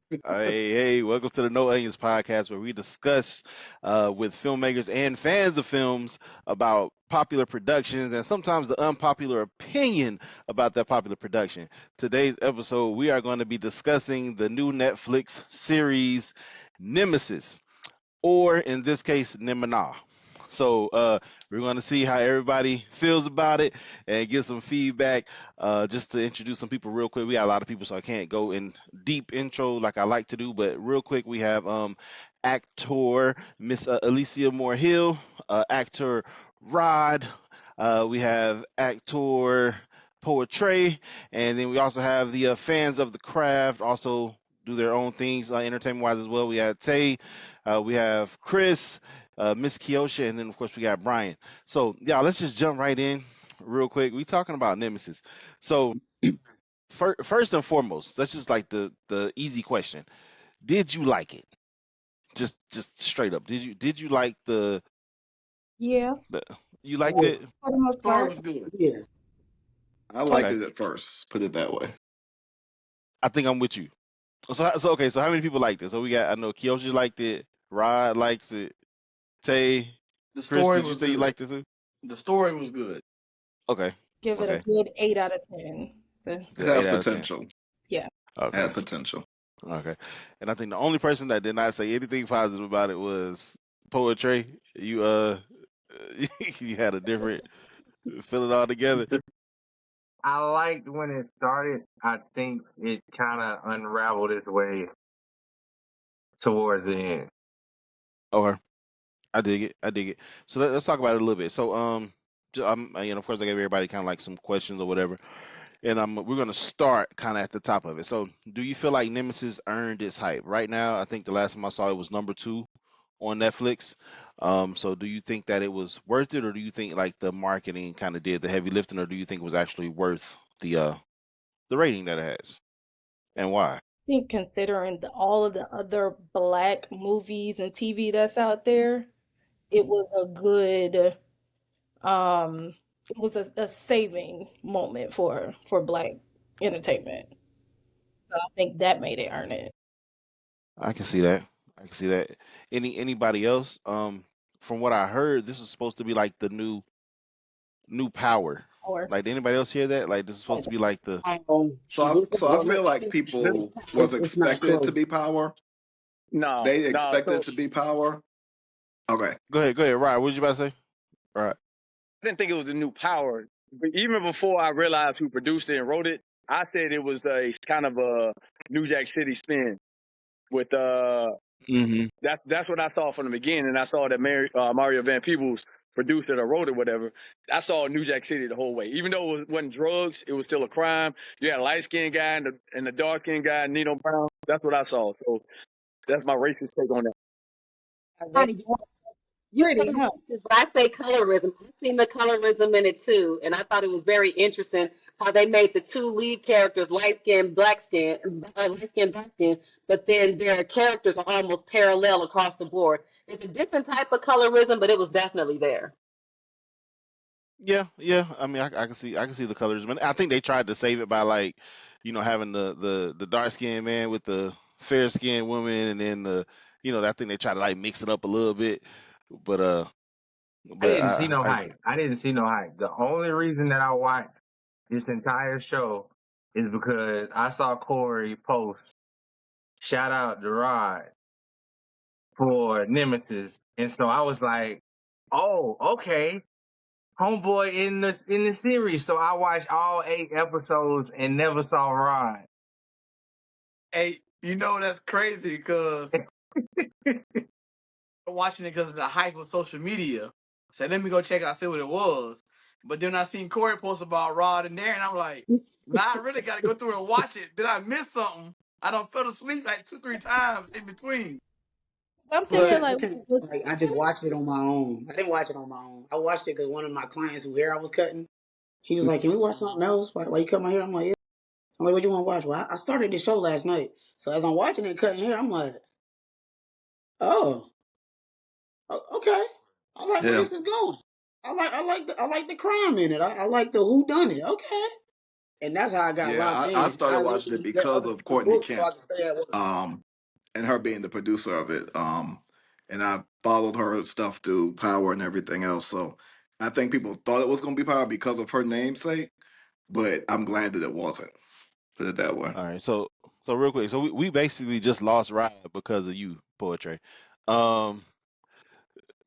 Hey, welcome to the No Onions podcast, where we discuss with filmmakers and fans of films about popular productions and sometimes the unpopular opinion about that popular production. Today's episode, we are going to be discussing the new Netflix series Nemesis, or in this case, Neme-nah. So we're going to see how everybody feels about it and get some feedback. Just to introduce some people real quick, we got a lot of people, so I can't go in deep intro like I like to do. But real quick, we have actor Miss Alicia Moore Hill, actor Rod. We have actor Poetry, and then we also have the fans of the craft also do their own things entertainment wise as well. We have Tay, we have Chris, Miss Kiosha, and then of course we got Brian. So yeah, let's just jump right in real quick. We talking about Nemesis. So first and foremost, that's just like the easy question. Did you like it? Just straight up. Did you like Yeah, the you liked Yeah, it? for the most story part. was good. Yeah. I liked Okay. it at first. Put it that way. I think I'm with you. So okay, so how many people liked it? So we got I know Kiosha liked it, Rod likes it, Tay, The Chris, story did you was say you good. liked it too? The story was good. Okay. Give it a Okay. good 8 out of 10. It Good. has 8 out of 10. potential. Yeah. Okay. Had potential. Okay. And I think the only person that did not say anything positive about it was Poetry. You you had a different feeling altogether. I liked when it started. I think it kind of unraveled its way towards the end. Okay. I dig it. I dig it. So let's talk about it a little bit. So of course I gave everybody kind of like some questions or whatever. And we're gonna start kind of at the top of it. So, do you feel like Nemesis earned its hype? Right now, I think the last time I saw it was #2 on Netflix. So do you think that it was worth it, or do you think like the marketing kind of did the heavy lifting, or do you think it was actually worth the rating that it has, and why? I think considering all of the other black movies and TV that's out there, it was a good it was a saving moment for black entertainment. So I think that made it earn it. I can see that. I can see that. Anybody else? From what I heard, this is supposed to be like the new power. Or Like, did anybody else hear that? Like, this is supposed to be like the. So I feel like people was It's not expected to true. be power. No, They no. expected So to be power. Okay. Go ahead, Ryan. What was you about to say? All right. I didn't think it was the new power. But even before I realized who produced it and wrote it, I said it was a kind of a New Jack City spin. With Mm-hmm. that's what I saw from the beginning. I saw that Mario Van Peebles produced it or wrote it, whatever. I saw New Jack City the whole way. Even though it wasn't drugs, it was still a crime. You had a light skinned guy and the dark skinned guy, Nino Brown. That's what I saw. So that's my racist take on that. already You pretty, huh? When I say colorism, I've seen the colorism in it too, and I thought it was very interesting how they made the two lead characters light skin, black skin, light skin, dark skin, but then their characters are almost parallel across the board. It's a different type of colorism, but it was definitely there. Yeah. I mean, I can see the colors, but I think they tried to save it by like, having the dark skinned man with the fair skinned woman, and then I think they tried to like mix it up a little bit, but I but didn't see no I hype. I didn't see no hype. The only reason that I watched this entire show is because I saw Corey post shout out to Rod for Nemesis, and so I was like, "Oh, okay, homeboy in the series." So I watched all 8 episodes and never saw Rod. Hey, that's crazy because watching it because of the hype of social media. So let me go check out, see what it was. But then I seen Corey post about Rod and Darren. I'm like, now I really got to go through and watch it. Did I miss something? I don't fell asleep like 2-3 times in between. I'm See, sitting here I, But I like, can was like I just watched it on my own. I didn't watch it on my own. I watched it because one of my clients who hair I was cutting, he was like, "Can we watch something else? Why you cut my hair?" I'm like, "Yeah." I'm like, "What you want to watch?" Well, I started the show last night, so as I'm watching it, cutting hair, I'm like, "Oh, okay. I like where Yeah. this is going. I like the crime in it. I like the who done it. Okay." and that's how I got Yeah, locked I in. started I watching it literally get because other of people's Courtney books so I Kemp, can stay at work. and her being the producer of it. And I followed her stuff through Power and everything else. So I think people thought it was going to be Power because of her namesake, but I'm glad that it wasn't. Put it that way. All right, so real quick, so we basically just lost Rod because of you, Poetry. Um,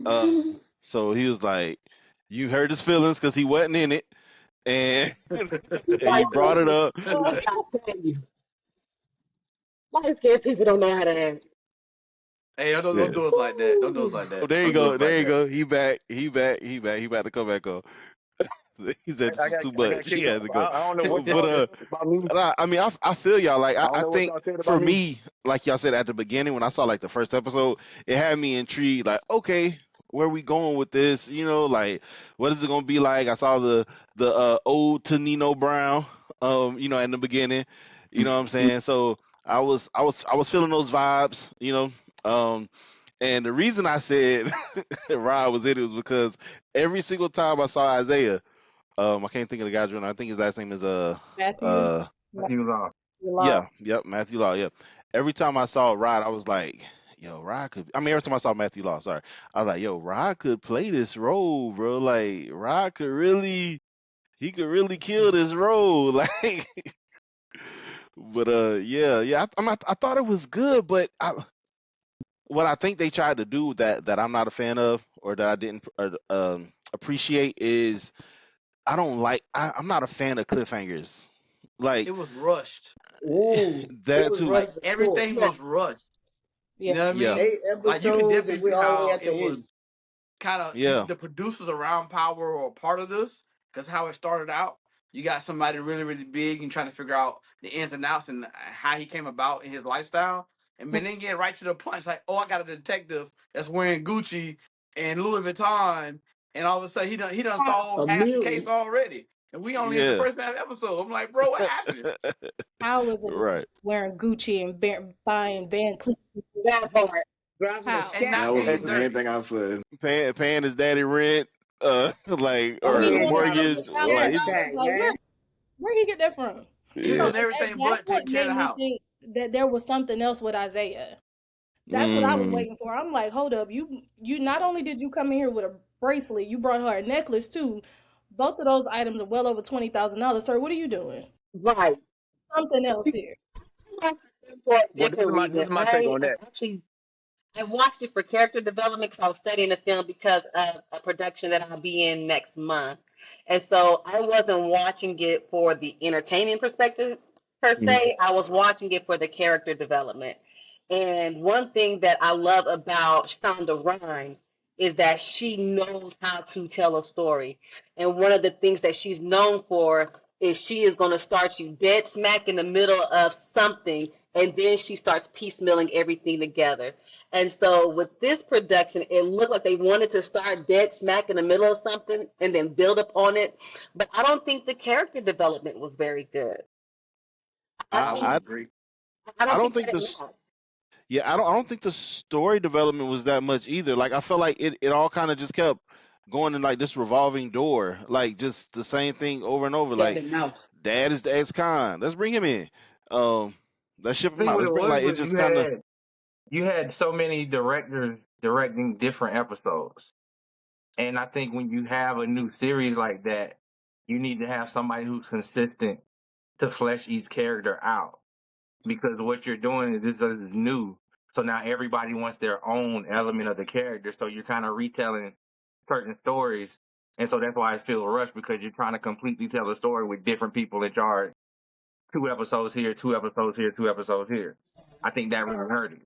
uh, so he was like, you hurt his feelings because he wasn't in it, and and you White brought it people, up. I tell you, light skinned people don't know how to act. Hey, don't Yeah. do us like that. Don't do us Woo. like Oh, that. there you Don't do go, us like there you that. go. He back, he back, he back. He about to come back on. He said this was too I got much. He kicked had off. to go. I don't know what But y'all just said about me. I mean, I feel y'all. Like I don't I know what think y'all said for about me. me, like y'all said at the beginning when I saw like the first episode, it had me intrigued. Like, okay, where we going with this? You know, like what is it gonna be like? I saw the ode to Nino Brown, you know, in the beginning. You know what I'm saying? So I was feeling those vibes. You know, and the reason I said Rod was in it was because every single time I saw Isaiah. I can't think of the guy's real name. I think his last name is Matthew. uh He was off. Matthew Law. yeah, yep, Matthew Law, yep. Every time I saw Rod, I was like, yo, Rod could I mean every time I saw Matthew Law, sorry. I was like, yo, Rod could play this role, bro. Like Rod could really he could really kill this role. Like but I thought it was good, but what I think they tried to do that I'm not a fan of or that I didn't appreciate is I'm not a fan of cliffhangers. Like It was rushed. Ooh, it that was too. rushed Like for sure. everything was Yes. rushed. You know Yes. what I Yeah. mean? 8 Like you could episodes definitely and we're see all the way how at the it end. was kind of Yeah. the producers around Power or part of this, because how it started out. You got somebody really, really big and trying to figure out the ins and outs and how he came about in his lifestyle. And then get right to the punch, like, oh, I got a detective that's wearing Gucci and Louis Vuitton, and all of a sudden he done A solved half the case million. already. And we only in the Yeah. first half episode. I'm like, bro, what happened? How is it that Right. wearing Gucci and buying Van Cleef? That part. Driving a How? And That not was scat. the being main dirty. thing I said. Paying his daddy rent, like Oh, he or doing And the driving a mortgage. $50,000. Like scat it's pack, Like, man. where he get that from? He was yeah. doing So everything that's but what taking care of made the me house. think that there was something else with Isaiah. That's what I was Mm. waiting for. I'm like, hold up, you not only did you come in here with a bracelet, you brought her a necklace too. Both of those items are well over $20,000. Sir, what are you doing? Right. Something else here. I watched it for a Well, different this reason. is my take on that. I watched it for character development because I was studying the film because of a production that I'll be in next month. And so I wasn't watching it for the entertainment perspective per Mhm. se. I was watching it for the character development. And one thing that I love about Shonda Rhimes is that she knows how to tell a story. And one of the things that she's known for is she is going to start you dead smack in the middle of something, and then she starts piecemealing everything together. And so with this production, it looked like they wanted to start dead smack in the middle of something and then build upon it. But I don't think the character development was very good. I I I would I think agree. I I don't don't think think that it this. matched. Yeah, I don't think the story development was that much either. Like I felt like it all kind of just kept going in like this revolving door, like just the same thing over and over. Cat Like and mouse. dad is the ex-con. Let's bring him in. Let's ship I him think out. what Let's it bring was like it was just kind of you had so many directors directing different episodes. And I think when you have a new series like that, you need to have somebody who's consistent to flesh each character out. Because what you're doing is this is new. So now everybody wants their own element of the character. So you're kind of retelling certain stories. And so that's why I feel rushed because you're trying to completely tell a story with different people in charge. 2 episodes here, 2 episodes here, 2 episodes here. I think that really hurt it.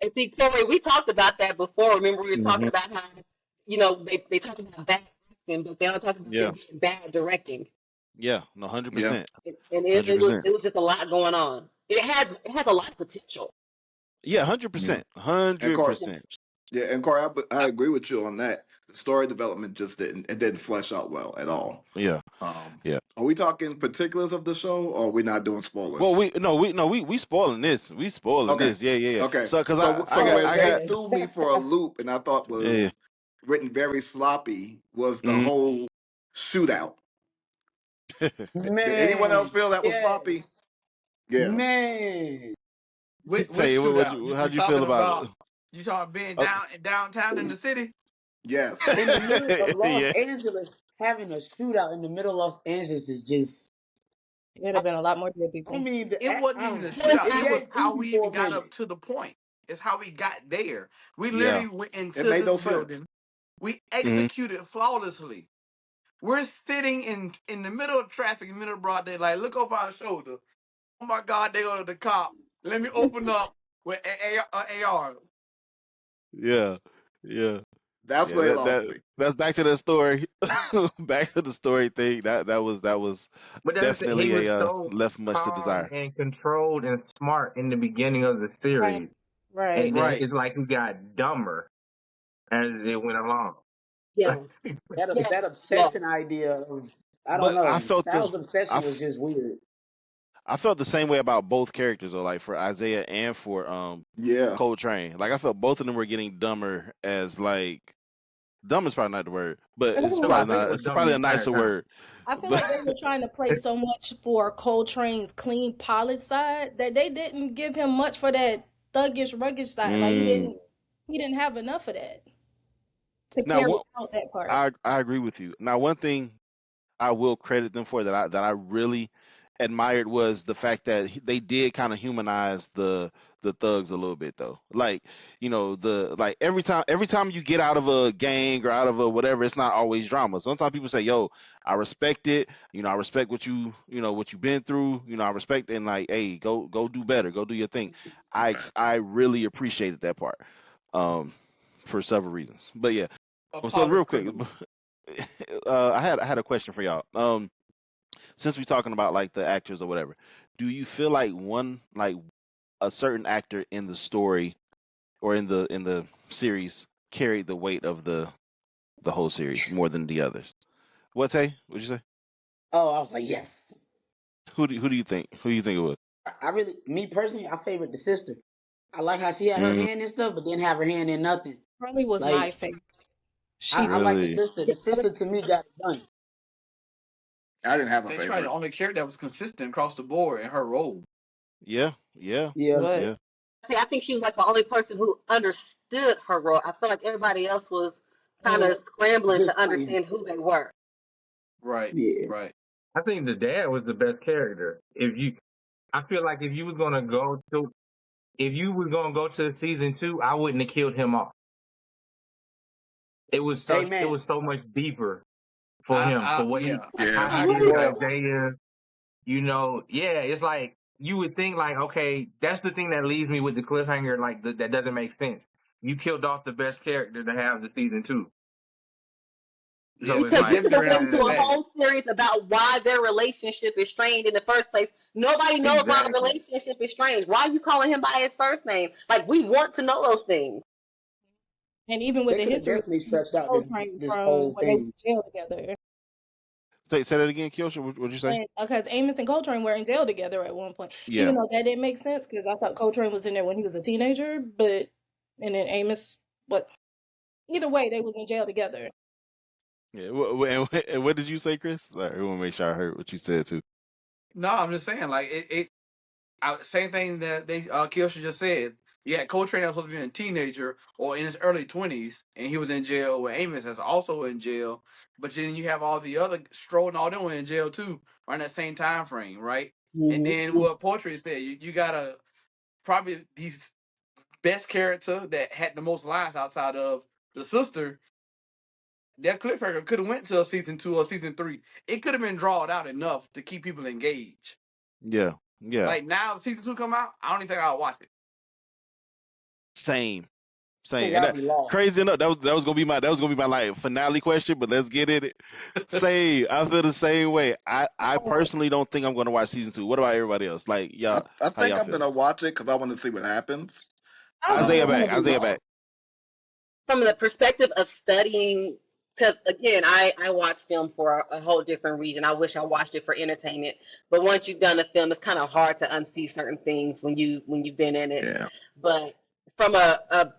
And see, Corey, we talked about that before. Remember, we were talking Mm-hmm. about how, they talk about bad acting, but they don't talk about yeah, it being bad directing. yeah, no, hundred Yeah. percent, And it, hundred it was percent. it was just a lot going on. It has a lot of potential. Yeah, 100%, And hundred Corey, percent. yeah, and Corey, I agree with you on that. The story development just didn't flesh out well at all. Yeah, yeah. Are we talking particulars of the show, or are we not doing Well, spoilers? we spoiling this. We spoiling Okay, this. Yeah, yeah, yeah. okay. So, cause So Oh where I they got, man. threw me for a loop, and I thought yeah, was written very sloppy, was the mm, whole shootout. Did anyone else Man, feel that was sloppy? yes. Yeah. Man. Which Say, shootout? You how'd you feel talking about about? You talking being it? downtown in the city? Yes. In the middle of Los Yeah, Angeles, having a shootout in the middle of Los Angeles is just. It'd have been a lot more dead I people. mean, It wasn't even a shootout. it It was gave how creepy we for even a got minute. up to the point. It's how we got there. We yeah. literally went It into made this no sense. building. We Hmm. executed flawlessly. We're sitting in the middle of traffic, in the middle of broad daylight. Look over our shoulder. Oh my God, they go to the cop. Let me open up with an AR. Yeah, yeah, That's yeah. where they lost me. That's back to the story. Back to the story thing. That was But that's the thing, he definitely was a so left much to calm desire. and controlled and smart in the beginning of the Right. series, Right. and then Right. it's like he got dumber as it went along. Yeah. Yeah. That Yeah. obsession idea of, I don't But know. Styles' I, obsession was just weird. I felt the same way about both characters, though. Like for Isaiah and for Yeah. Coltrane. Like I felt both of them were getting dumber as like dumb is probably not the word, but it's No, probably Isaiah not. was It's dumb probably the a entire nicer time. word. I feel But like they were trying to play so much for Coltrane's clean, polished side that they didn't give him much for that thuggish, rugged side. Like mm, he didn't have enough of that to now, carry out that part. I agree with you. Now, one thing I will credit them for that I really admired was the fact that they did kind of humanize the thugs a little bit though. Like, the like every time you get out of a gang or out of a whatever, it's not always drama. Sometimes people say, "Yo, I respect it. I respect what you've been through. I respect and like, hey, go do better. Go do your thing." Right. I really appreciated that part. Um for several reasons. But yeah. A So real polished quick, criminal. I had a question for y'all. Since we're talking about like the actors or whatever, do you feel like a certain actor in the story or in the series carried the weight of the whole series more than the others? What'd you say? Oh, I was like, yeah. Who do you think? Who do you think it was? I really, me personally, I favored the sister. I like how she had her Mm, hand in stuff, but didn't have her hand in nothing. Carly was my Like, favorite. She I was. like the really? sister. The sister to me got it done. I didn't have a They tried the favorite. only character that was consistent across the board in her role. Yeah, yeah, Yeah. What? yeah. See, I think she was like the only person who understood her role. I feel like everybody else was kind of scrambling Just to playing. understand who they were. Right. Yeah. Right. I think the dad was the best character. I feel like if you was gonna go to season 2, I wouldn't have killed him off. It Amen. was so much deeper for him for what Yeah. how Yeah. he It did was. Isaiah. Yeah, it's like you would think like, okay, that's the thing that leaves me with the cliffhanger, like that doesn't make sense. You killed off the best character to have the season 2, Yeah. so it's Because They you like, have to could get have rid went of into the a dad. whole series about why their relationship is strained in the first place. Nobody knows why the exactly. relationship is strange. Why are you calling him by his first name? Like we want to know those things. And even with They the could have history definitely of stretched out Coltrane this from whole when they were thing. in jail together. Say that again, Kyosha. What'd you say? And because Amos and Coltrane were in jail together at one point. Even Yeah, though that didn't make sense because I thought Coltrane was in there when he was a teenager, but and then Amos, but either way, they was in jail together. yeah. And what did you say, Chris? Sorry, I want to make sure I heard what you said too. No, I'm just saying, like same thing that they Kiyoshi just said. Yeah, Coltrane was supposed to be a teenager or in his early 20s, and he was in jail. Where Amos is also in jail, but then you have all the other Stroll and all them were in jail too, around that same time frame, right? And Hmm. then what Portrait said, you gotta probably the best character that had the most lines outside of the sister. That cliffhanger could have went to a season 2 or season 3. It could have been drawn out enough to keep people engaged. Yeah, yeah. Like now, if season 2 come out, I don't even think I'll watch it. Same. I Same. think And I'll be lost. crazy enough, that was gonna be my like finale question, but let's get in it. Same. I feel the same way. I personally don't think I'm gonna watch season 2. What about everybody else? Like y'all, I how think y'all I'm feel? gonna watch it because I want to see what happens. I I think Isaiah I'm back. gonna be Isaiah back. lost. From the perspective of studying, because again, I watch film for a whole different reason. I wish I watched it for entertainment, but once you've done a film, it's kind of hard to unsee certain things when you've been in it. Yeah. But from a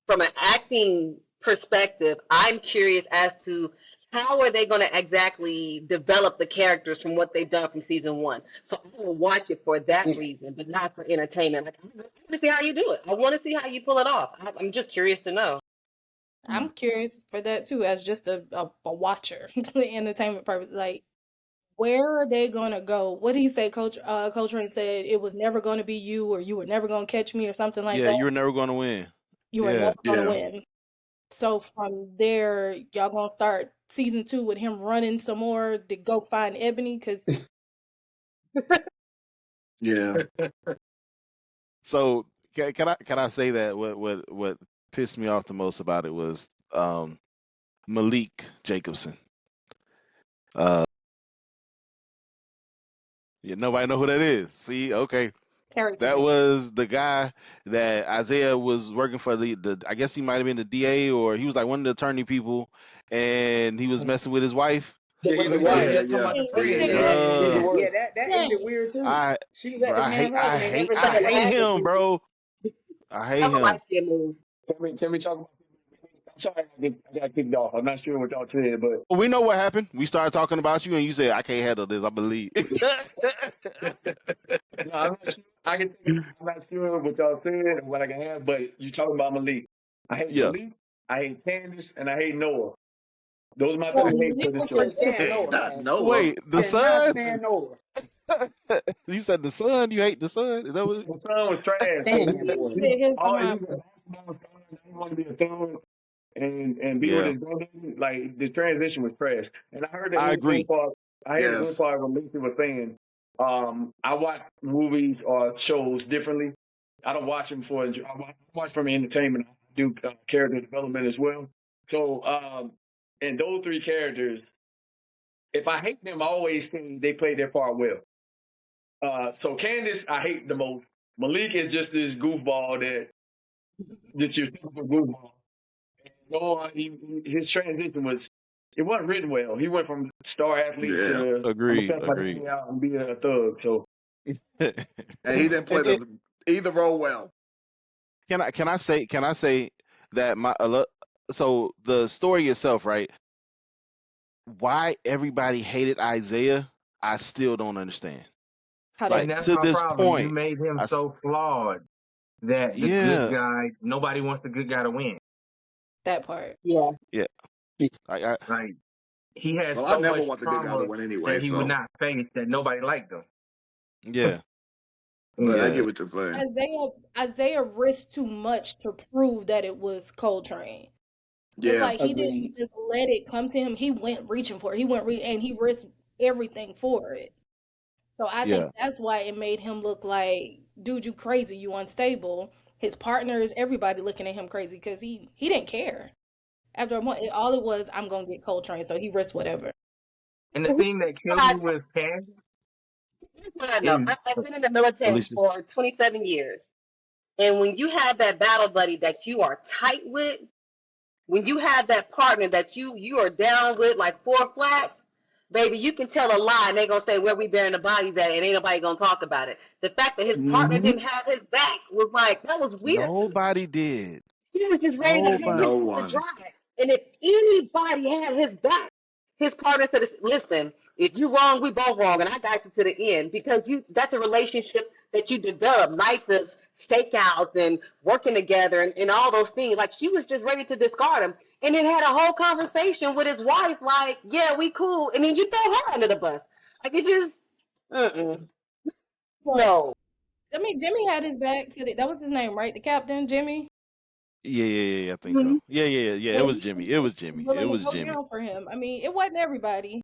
from an acting perspective, I'm curious as to how are they going to exactly develop the characters from what they've done from season one? So I will watch it for that reason, but not for entertainment. Like, I want to see how you do it. I want to see how you pull it off. I'm just curious to know. I'm curious for that too, as just a watcher, the entertainment purpose. Like, where are they gonna go? What did he say? Coach Rain said it was never gonna be you, or you were never gonna catch me, or something like Yeah, that. you were never going to win. You were Yeah. never gonna Yeah. win. So from there, y'all gonna start season 2 with him running some more to go find Ebony, because Yeah. So can I say that what pissed me off the most about it was Malik Jacobson. Yeah, nobody know who that is. See, okay. That character. was the guy that Isaiah was working for the I guess he might have been the DA, or he was like one of the attorney people, and he was messing with his wife. Yeah, he's Oh a yeah, wife. Yeah. yeah, talking Yeah. about the Yeah. friend. Yeah. Yeah, yeah, He's a Uh, yeah. wife. That ended Dang. weird too. I She was bro, at this man's house and they never I Like a said hate last him, movie. bro. I hate That was a him. light skin move. Can we talk about? I'm sorry, I got kicked off. I'm not sure what y'all said, but We know what happened. We started talking about you, and you said I can't handle this. I believe. no, I'm not sure. I can tell you, I'm not sure what y'all said or what I can have. But you talking about Malik? I hate Yeah. Malik. I hate Candace, and I hate Noah. Those are my Well, three hates Malik for the was show. can't stand forgettable. Noah, Not man. Noah. Wait, the Cannot son? stand Noah. You said the son? You hate the son? Is that what? The son was trash. Stand that He, boy. he, His he behind. was a basketball star. He wanted to be a thug and be with Yeah, his brother. Like the transition was trash. And I heard the I end agree. part. I heard the end Yes. part what Lisa was saying. I watch movies or shows differently. I don't watch them for. I watch from entertainment. I do character development as well. So, and those three characters, if I hate them, I always think they played their part well. So Candace, I hate the most. Malik is just this goofball that this your typical goofball. No, his transition was it wasn't written well. He went from star athlete Yeah. to I'm gonna Agreed. cut my Agreed. daddy out and be a thug. So And he didn't play And the either role well. can I say that so the story itself, right? Why everybody hated Isaiah, I still don't understand. How Like And they that's to my this problem. You point, made him I so flawed that the good yeah, guy, nobody wants the good guy to win. that part. Yeah. yeah. I Like he has Well, I so never much want the good guy to trauma win anyway, that he would so not face that nobody liked him. yeah, but I Yeah. get yeah, what you're saying. Isaiah risked too much to prove that it was Coltrane. It's Yeah. like he didn't Agreed. just let it come to him. He went reaching for it. He went and he risked everything for it. So I think yeah, that's why it made him look like, dude, you crazy, you unstable. His partners, everybody looking at him crazy because he didn't care. After a month, all it was, I'm gonna get Coltrane, so he risked whatever. And the thing that killed me with Candace I know. is I've been in the military Alicia. for 27 years. And when you have that battle buddy that you are tight with, when you have that partner that you are down with like four flats, baby, you can tell a lie and they're gonna say where we burying the bodies at and ain't nobody gonna talk about it. The fact that his partner Mm-hmm. didn't have his back was like that was weird to me. Nobody did. He was just ready to hang Nobody. No him on the one. drive. And if anybody had his back, his partner said, listen, if you wrong, we both wrong. And I got you to the end because that's a relationship that you develop. Nights of stakeouts and working together and all those things. Like she was just ready to discard him. And then had a whole conversation with his wife, like, yeah, we cool. And then you throw her under the bus. Like it just, no. I mean, Jimmy had his back to that was his name, right? The captain, Jimmy. Yeah. I think Mhm. so. Yeah. It But was he Jimmy. was It was Jimmy. It willing to was go Jimmy. down for him. I mean, it wasn't everybody.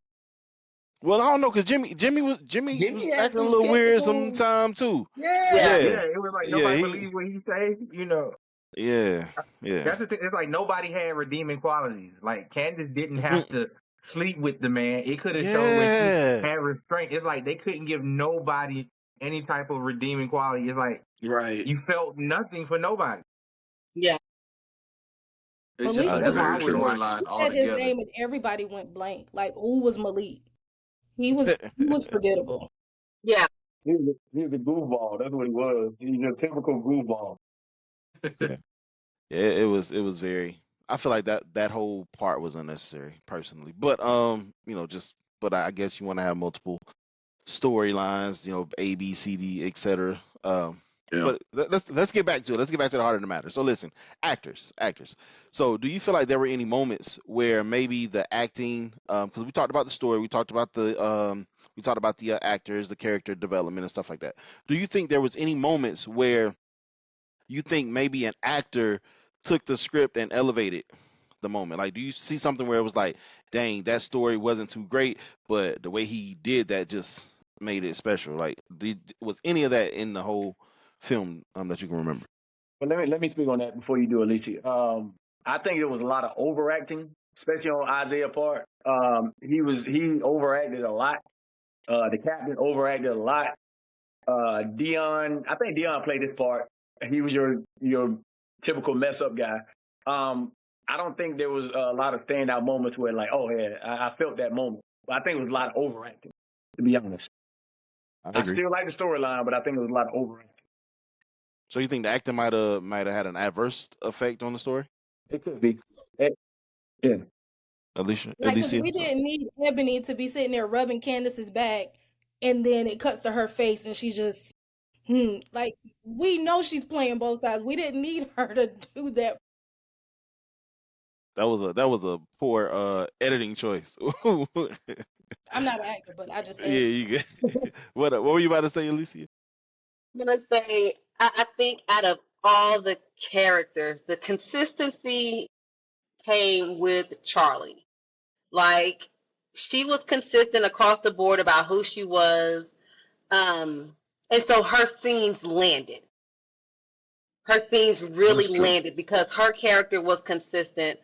Well, I don't know, cause Jimmy was Jimmy had acting a some little weird skeptical. sometime too. Yeah. Yeah. Yeah, yeah, it was like yeah, nobody he, believed what he say. You know, yeah, yeah. that's the thing. It's like nobody had redeeming qualities. Like Candace didn't have to sleep with the man. It could have showed where she Yeah, had restraint. It's like they couldn't give nobody any type of redeeming quality. It's like Right. you felt nothing for nobody. Yeah. It's just Malik I a was agree different Very with he, true. you. storyline he said his altogether. name and everybody went blank. Like, who was Malik? He was forgettable. Yeah. he was a goofball. That's what he was. He's a typical goofball. Yeah, it was very. I feel like that whole part was unnecessary personally. But but I guess you want to have multiple storylines, A, B, C, D, etc. Yeah. But let's get back to it. Let's get back to the heart of the matter. So listen, actors. So do you feel like there were any moments where maybe the acting, because we talked about the story, we talked about the actors, the character development and stuff like that. Do you think there was any moments where you think maybe an actor took the script and elevated the moment? Like, do you see something where it was like, dang, that story wasn't too great, but the way he did that just made it special? Like, was any of that in the whole film that you can remember? But let me speak on that before you do, Alicia. I think it was a lot of overacting, especially on Isaiah's part. He overacted a lot. The captain overacted a lot. Dion, I think Dion played this part. He was your typical mess up guy. I don't think there was a lot of standout moments where like, oh yeah, I felt that moment. But I think it was a lot of overacting, to be honest. I I agree. still like the storyline, but I think it was a lot of overacting. So you think the actor might have had an adverse effect on the story? It could be. Yeah. Alicia, Like, because Alicia, we sorry. didn't need Ebony to be sitting there rubbing Candace's back, and then it cuts to her face, and she just, like, we know she's playing both sides. We didn't need her to do that. That was a poor editing choice. I'm not an actor, but I just Yeah, said, you get what were you about to say, Alicia? I'm gonna say I think out of all the characters, the consistency came with Charlie. Like she was consistent across the board about who she was. Um, and so her scenes landed. Her scenes really That's true. landed because her character was consistent.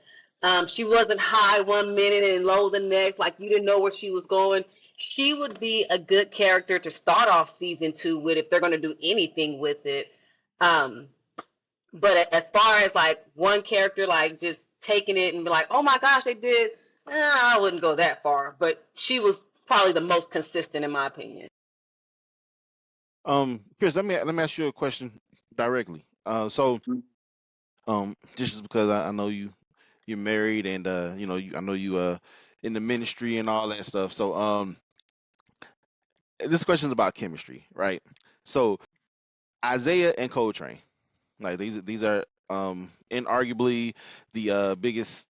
She wasn't high one minute and low the next, like you didn't know where she was going. She would be a good character to start off season 2 with if they're going to do anything with it. Um, but as far as like one character, like just taking it and be like, oh my gosh, they did, I wouldn't go that far. But she was probably the most consistent in my opinion. Chris, let me ask you a question directly. Just because I know you're married and I know you in the ministry and all that stuff. So this question is about chemistry, right? So Isaiah and Coltrane, like these are inarguably the biggest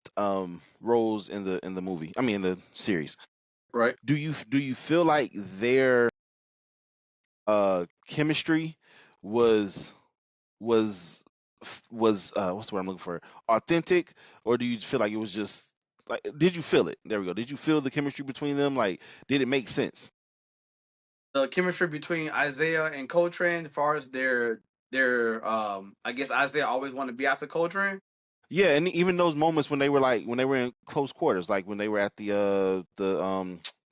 roles in the movie. I mean in the series. Right. Do you feel like their chemistry was was what's the word I'm looking for? Authentic, or do you feel like it was just like did you feel it? There we go. Did you feel the chemistry between them? Like, did it make sense? The chemistry between Isaiah and Coltrane, as far as their I guess Isaiah always wanted to be after Coltrane. Yeah, and even those moments when they were in close quarters, like when they were at the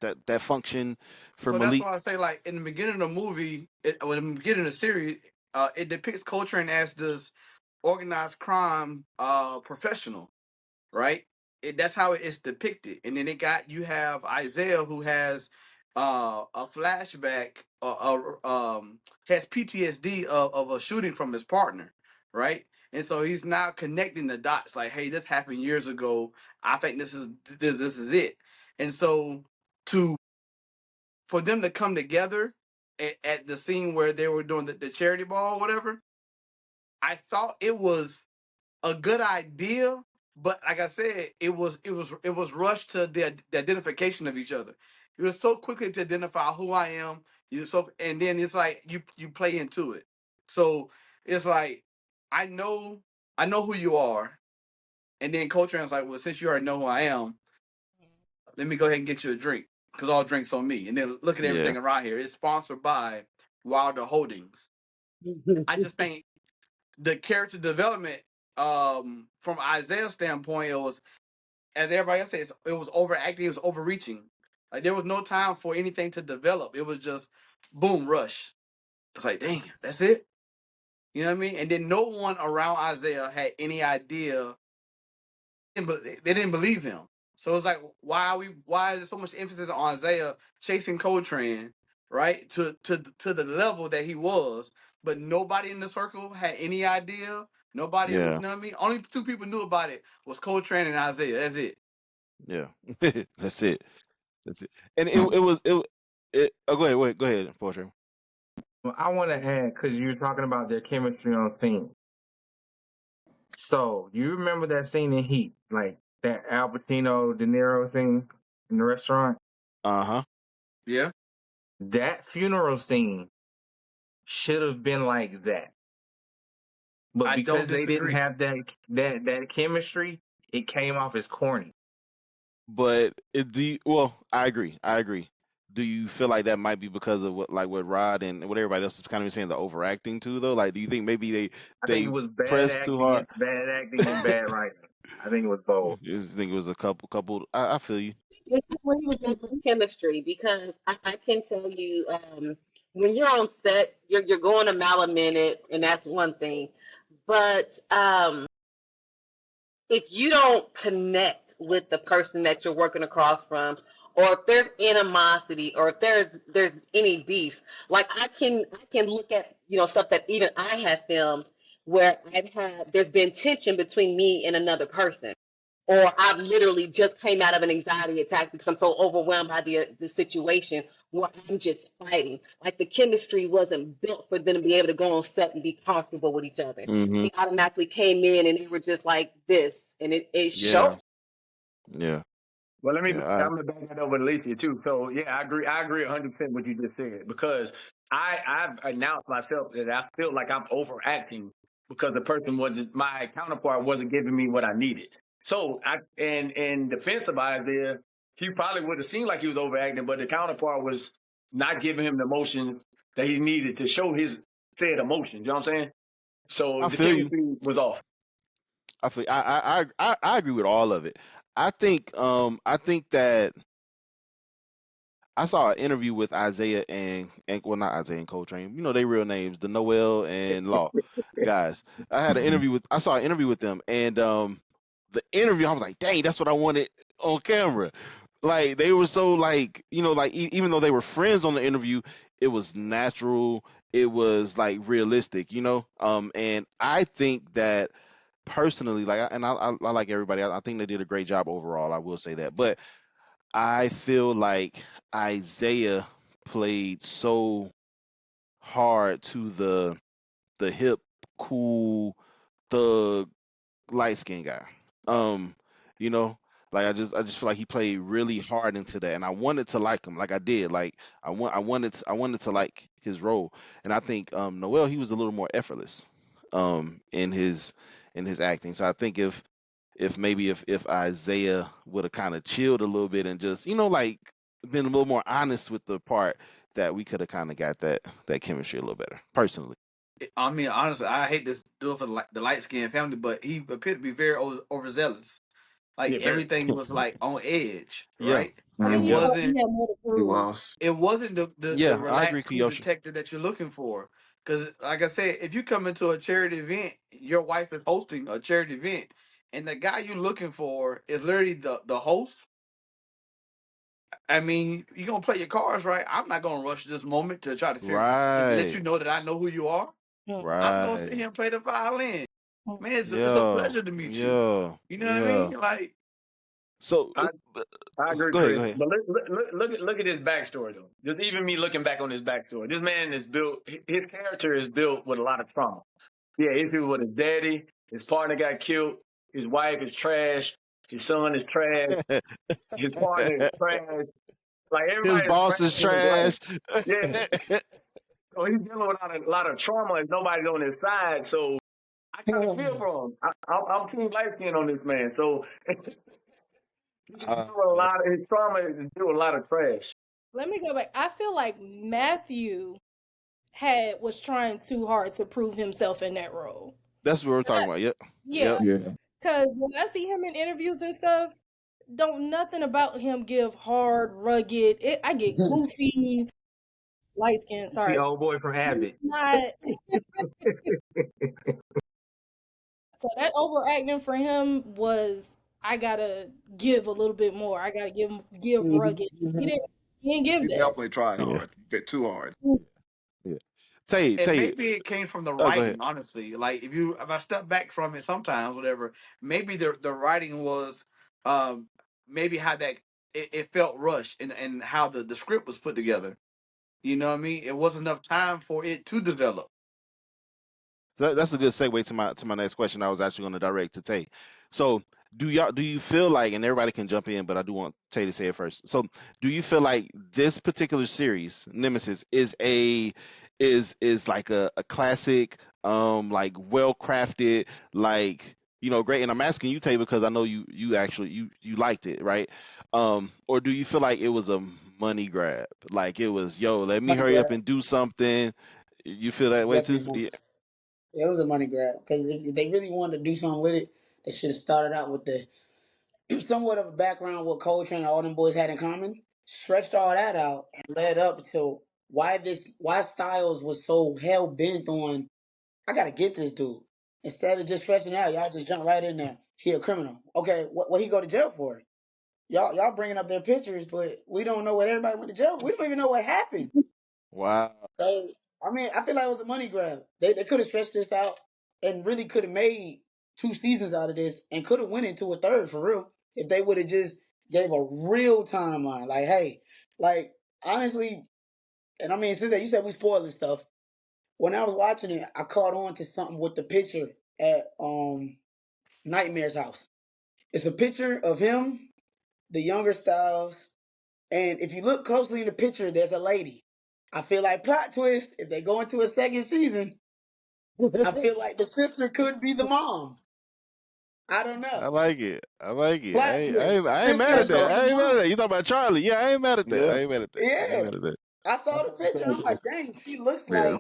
that function for So that's Malik. why I say, like in the beginning of the movie, when in the beginning of the series, it depicts Coltrane as this organized crime professional, right? That's how it is depicted. And then you have Isaiah who has a flashback, has PTSD of a shooting from his partner, right? And so he's now connecting the dots, like, hey, this happened years ago. I think this is it. And so to for them to come together at the scene where they were doing the charity ball or whatever, I thought it was a good idea, but like I said, it was rushed to the identification of each other. It was so quickly to identify who I am. And then it's like you play into it. So it's like I know I know who you are, and then Coltrane's like, well, since you already know who I am, let me go ahead and get you a drink because all drinks on me. And then look at Yeah, everything around here. It's sponsored by Wilder Holdings. I just think the character development from Isaiah's standpoint, it was, as everybody else says, it was overacting, it was overreaching. Like there was no time for anything to develop. It was just boom, rush. It's like, dang, that's it. You know what I mean? And then no one around Isaiah had any idea. They didn't believe him. So it's like, why is there so much emphasis on Isaiah chasing Coltrane, right? To the level that he was, but nobody in the circle had any idea Nobody, you Yeah, know what I mean? Only two people knew about it was Coltrane and Isaiah. That's it. yeah. That's it. That's it. And it oh, go ahead, go ahead, Portrait. Well, I want to add because you're talking about their chemistry on scene. So you remember that scene in Heat, like that Al Pacino De Niro scene in the restaurant? Uh-huh. Yeah. That funeral scene should have been like that. But I don't because they didn't disagree. have that chemistry, it came off as corny. But well, I agree. I agree. Do you feel like that might be because of what Rod and what everybody else is kind of saying, the overacting too, though? Like, do you think maybe I think they it was bad pressed too acting hard? and bad writing. I think it was both. You just think it was a couple. I feel you. It's when he was in Because of chemistry, because I can tell you, when you're on set, you're going a mile a minute, and that's one thing. But if you don't connect with the person that you're working across from, or if there's animosity, or if there's any beef, like I can look at stuff that even I have filmed where there's been tension between me and another person, or I've literally just came out of an anxiety attack because I'm so overwhelmed by the situation where I'm just fighting. Like the chemistry wasn't built for them to be able to go on set and be comfortable with each other. Mm-hmm. They automatically came in and they were just like this, and it Yeah. showed. Yeah. Well, Yeah. I'm gonna back that over to Alicia too. So yeah, I agree. I agree 100% what you just said because I've announced myself that I feel like I'm overacting because the person my counterpart wasn't giving me what I needed. So in defense of Isaiah, he probably would have seemed like he was overacting, but the counterpart was not giving him the emotion that he needed to show his said emotions. You know what I'm saying? So I the feel you. chemistry was off. I agree with all of it. I think that I saw an interview with Isaiah and well, not Isaiah and Coltrane. You know they real names, the Noel and Law guys. I saw an interview with them, and the interview I was like, dang, that's what I wanted on camera. Like they were so like like even though they were friends on the interview, it was natural. It was like realistic, and I think that personally, like, and I like everybody. I think they did a great job overall. I will say that, but I feel like Isaiah played so hard to the hip, cool, thug, light skinned guy. Um, you know, like I just feel like he played really hard into that, and I wanted to like him, like I did. Like I wanted to like his role, and I think Noel he was a little more effortless, in his acting. So I think if maybe if Isaiah would have kind of chilled a little bit and just like been a little more honest with the part, that we could have kind of got that chemistry a little better personally. I mean, honestly, I hate this dude for the light skinned family, but he appeared to be very overzealous. Like Yeah, very. everything was like on edge, Yeah, right? I It think he Yeah, thought he wasn't. had more to he prove. was. It wasn't the yeah, I agree, relaxed, cool Kiyosha. detective that you're looking for. Because, like I said, if you come into a charity event, your wife is hosting a charity event, and the guy you're looking for is literally the host. I mean, you're gonna play your cards right. I'm not gonna rush this moment to try to let Right, you know that I know who you are. Mm, I'm gonna sit right. here and play the violin. mm. Man, it's a Yeah, pleasure to meet you. yeah, You know what I yeah. mean? Like, So I agree, go ahead, go Chris. ahead. But look at his backstory though. Just even me looking back on his backstory, this man is built. His character is built with a lot of trauma. Yeah, issue with his daddy. His partner got killed. His wife is trash. His son is trash. His partner is trash. Like His everybody is boss trash is in his life. trash. Yeah. So he's dealing with a lot of trauma and nobody's on his side. So I kind of feel for him. I'm team light skin on this man. So he's dealing Uh, with a lot of his trauma is dealing with a lot of trash. Let me go back. I feel like Matthew was trying too hard to prove himself in that role. that's what we're talking about. Yep, Yeah, yep. Yeah. because when I see him in interviews and stuff, don't nothing about him give hard, rugged. I get goofy, light skin. The Sorry, old boy from he's Abbott. not. So that overacting for him was I gotta give a little bit more. I gotta give Mhm, rugged. He mhm. didn't. He didn't give He that. definitely tried Yeah, hard, a bit too hard. yeah. And Tay. maybe it came from the Oh, go ahead. writing, honestly. Like if I step back from it sometimes, whatever, maybe the writing was um maybe how that it felt rushed and how the script was put together. You know what I mean? It wasn't enough time for it to develop. So that's a good segue to my next question. I was actually going to direct to Tay. So do you feel like, and everybody can jump in, but I do want Tay to say it first. So do you feel like this particular series, Nemesis, is like a classic, like well crafted, like great? And I'm asking you, Tay, because I know you actually you liked it, right? Or do you feel like it was a money grab? Like it was, yo, let me Money hurry up grab, and do something. You feel that way too? definitely money. Yeah. Yeah, it was a money grab because if they really wanted to do something with it, they should have started out with the somewhat of a background what Coltrane and all them boys had in common, stretched all that out, and led up to why Styles was so hell bent on I gotta get this dude. Instead of just stretching out, y'all just jump right in there. He a criminal. Okay, what he go to jail for? Y'all bringing up their pictures, but we don't know what everybody went to jail. We don't even know what happened. Wow. So I mean, I feel like it was a money grab. They could have stretched this out and really could have made 2 seasons out of this and could have went into a third for real if they would have just gave a real timeline. Like, hey, like honestly, and I mean, since you said we spoiling stuff, when I was watching it, I caught on to something with the picture at Nightmare's house. It's a picture of him, the younger Styles, and if you look closely in the picture, there's a lady. I feel like plot twist, if they go into a second season, I feel like the sister could be the mom. I don't I know. like it. I like it. Plot twist. I ain't mad Sister at That's that. could be dope. the I ain't mad at mom. that. You talking about Charlie? Yeah, I ain't mad at that. Yeah, I ain't mad at that. I ain't Yeah. mad at that. I saw the that's picture and I'm cool. like, dang, Yeah.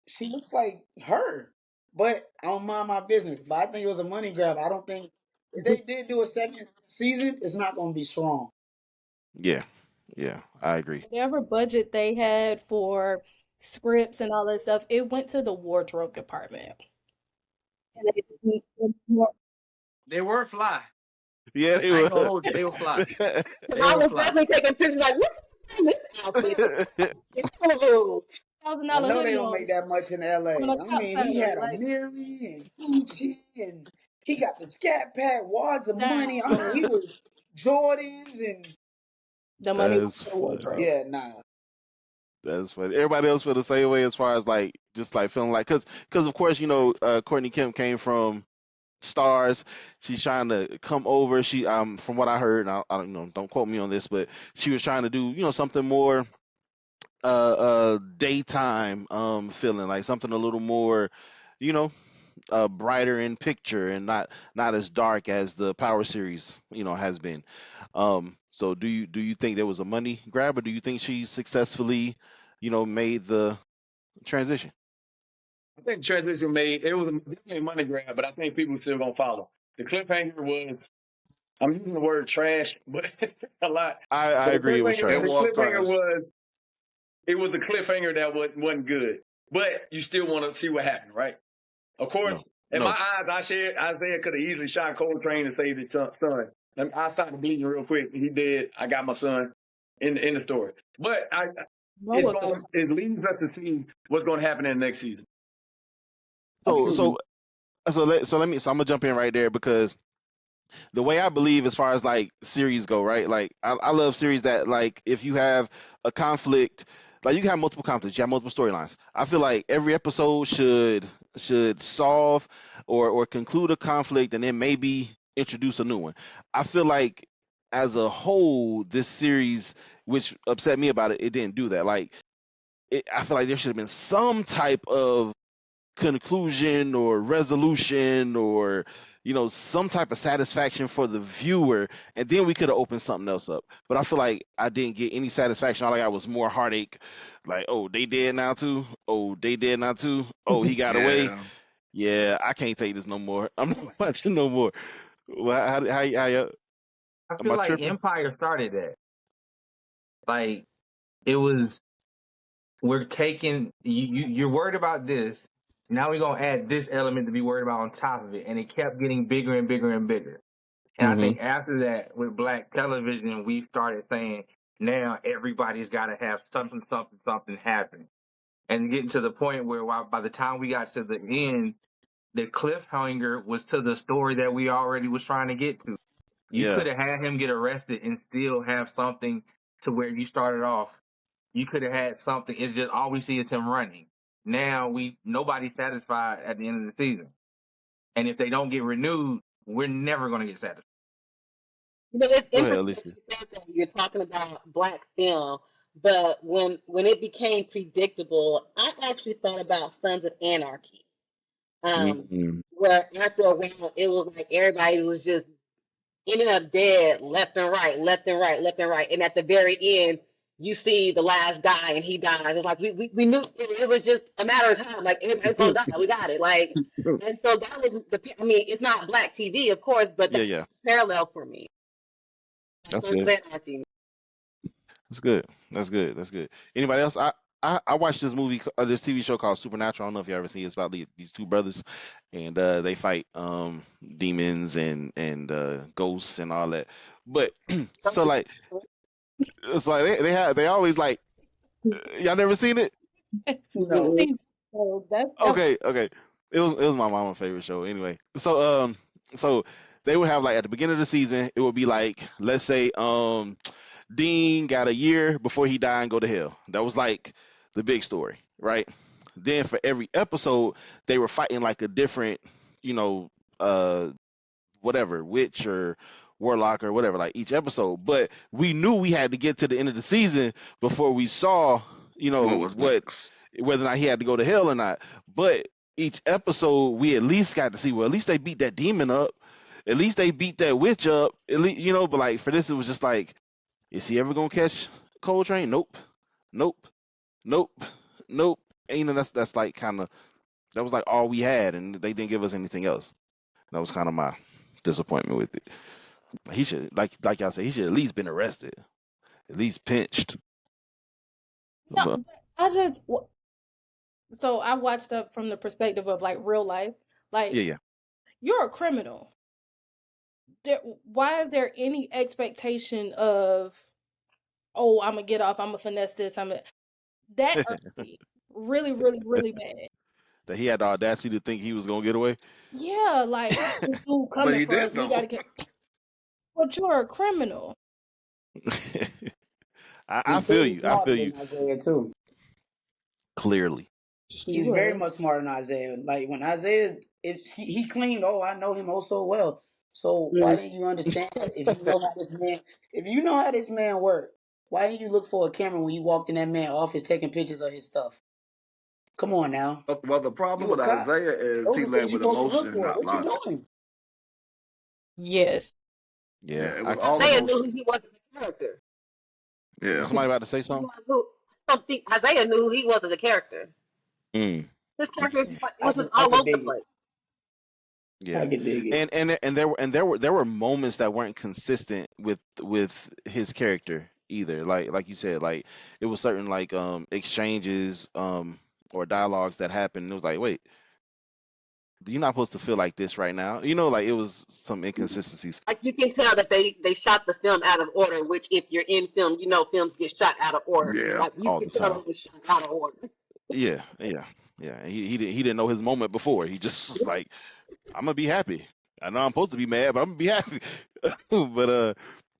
she looks like her. But I don't mind my business. But I think it was a money grab. I don't think if they did do a second season, it's not gonna be strong. Yeah. Yeah. I agree. Whatever budget they had for scripts and all that stuff, it went to the wardrobe department. And they didn't spend more. They were fly. Yeah, it I ain't was. gonna hold you. They were fly. They I were was fly. definitely taking pictures like, look at this outfit. It's cool. thousand I dollar know they hoodie don't make that much in on LA. a I cop mean, he saddle. had a Like, Miri and Gucci and he got the Scat Pack, wads of down. money. I mean, he was Jordans and The money went That's to the funny. wardrobe. yeah, nah. That's funny. Everybody else feel the same way as far as like just like feeling like because of course Courtney Kemp came from Stars. She's trying to come over. She from what I heard, and I don't don't quote me on this, but she was trying to do something more daytime feeling, like something a little more you know brighter in picture and not as dark as the Power series has been. So do you think there was a money grab, or do you think she successfully made the transition? I think transition made it was definitely a money grab, but I think people still gonna follow. The cliffhanger was I'm using the word trash, but a lot. I But agree, it was It the trash. was cliffhanger trash. was it was a cliffhanger that wasn't good. But you still want to see what happened, right? Of No, course, in my no. eyes, I said Isaiah could have easily shot Coltrane and saved his son. And I started bleeding real quick. He did. I got my son in the story. But Noah could have. it leads us to see what's going to happen in the next season. So so so I'm gonna jump in right there because the way I believe as far as like series go, right? Like I love series that like if you have a conflict, like you can have multiple conflicts, you have multiple storylines. I feel like every episode should solve or conclude a conflict and then maybe introduce a new one. I feel like as a whole, this series, which upset me about it, it didn't do that. Like I feel like there should have been some type of conclusion or resolution or some type of satisfaction for the viewer, and then we could have opened something else up. But I feel like I didn't get any satisfaction. All I got was more heartache. Like, oh, they dead now too. Oh, they dead now too. Oh, he got away. Yeah. Yeah, I can't take this no more. I'm not watching no more. Well, how I am feel I like tripping? Empire started that. Like it was, we're taking you're worried about this. Now we're gonna add this element to be worried about on top of it, and it kept getting bigger and bigger and bigger. And I Mm-hmm. think after that, with Black television, we started saying now everybody's got to have something happen. and getting to the point where by the time we got to the end, the cliffhanger was to the story that we already was trying to get to. You Yeah. could have had him get arrested and still have something to where you started off. You could have had something. It's just all we see is him running. Now nobody's satisfied at the end of the season. And if they don't get renewed, we're never going to get satisfied. You know, it's Go ahead, interesting that Alicia. you said that you're talking about black film, but when it became predictable, I actually thought about Sons of Anarchy. Mm-hmm. Where after a while it was like everybody was just ending up dead left and right, left and right, left and right. And at the very end, you see the last guy and he dies. It's like we knew it was just a matter of time. Like everybody's gonna die. We got it. Like, and so that was I mean, it's not black TV, of course, but Yeah, that's yeah. parallel for me. That's Sons of good. Anarchy. That's good. That's good. That's good. Anybody else? I watched this movie, this TV show called Supernatural. I don't know if you ever seen it. It's about these two brothers, and they fight demons and ghosts and all that. But so like it's like they always like y'all never seen it? I've No. seen those. That Okay. It was my mama's favorite show anyway. So they would have like at the beginning of the season, it would be like, let's say Dean got a year before he died and go to hell. That was like the big story, right? Then for every episode, they were fighting like a different, you know, whatever, witch or warlock or whatever, like each episode. But we knew we had to get to the end of the season before we saw, What was next? whether or not he had to go to hell or not. But each episode, we at least got to see, well, at least they beat that demon up. At least they beat that witch up. At least, but like for this, it was just like, is he ever gonna catch Coltrane? Nope, nope, nope, nope. And that's like kind of that was like all we had, and they didn't give us anything else. That was kind of my disappointment with it. He should like y'all said, he should at least been arrested, at least pinched. But no, I just so I watched that from the perspective of like real life. yeah, Like yeah. you're a criminal. Why is there any expectation of, oh, I'm gonna get off, I'm gonna finesse this, that irked me really, really, really bad. That he had the audacity to think he was gonna get away. Yeah, like this dude But coming he for did us, we though. gotta get. But you're a criminal. I He's feel clearly you. I smarter feel you than Isaiah too. clearly. He He's very was. much smarter than Isaiah. Like when Isaiah, if he claimed, "Oh, I know him oh so well." So why Mm. didn't you understand that? If you know how this man worked, why didn't you look for a camera when you walked in that man office taking pictures of his stuff? Come on now, Well, the problem you a with cop. Isaiah is Those he are led things you're with supposed to emotion look and for. not What you logic. doing? Yes. Yeah, Yeah, it I was can all see. Isaiah knew who emotion. he was as a character. Was Yeah. somebody about to say He something? knew- Isaiah knew who he was as a character. Mm, His character I was just can I all could over the dig it. place. I yeah, could dig it. and there were moments that weren't consistent with his character either. Like you said, like it was certain like exchanges or dialogues that happened. It was like, wait, you're not supposed to feel like this right now. Like it was some inconsistencies. Like you can tell that they shot the film out of order. Which, if you're in film, you know films get shot out of order. Yeah. Like you All can the tell time. it was shot out of order. Yeah, yeah, yeah. He didn't know his moment before. He just was like, I'm gonna be happy. I know I'm supposed to be mad, but I'm gonna be happy. But all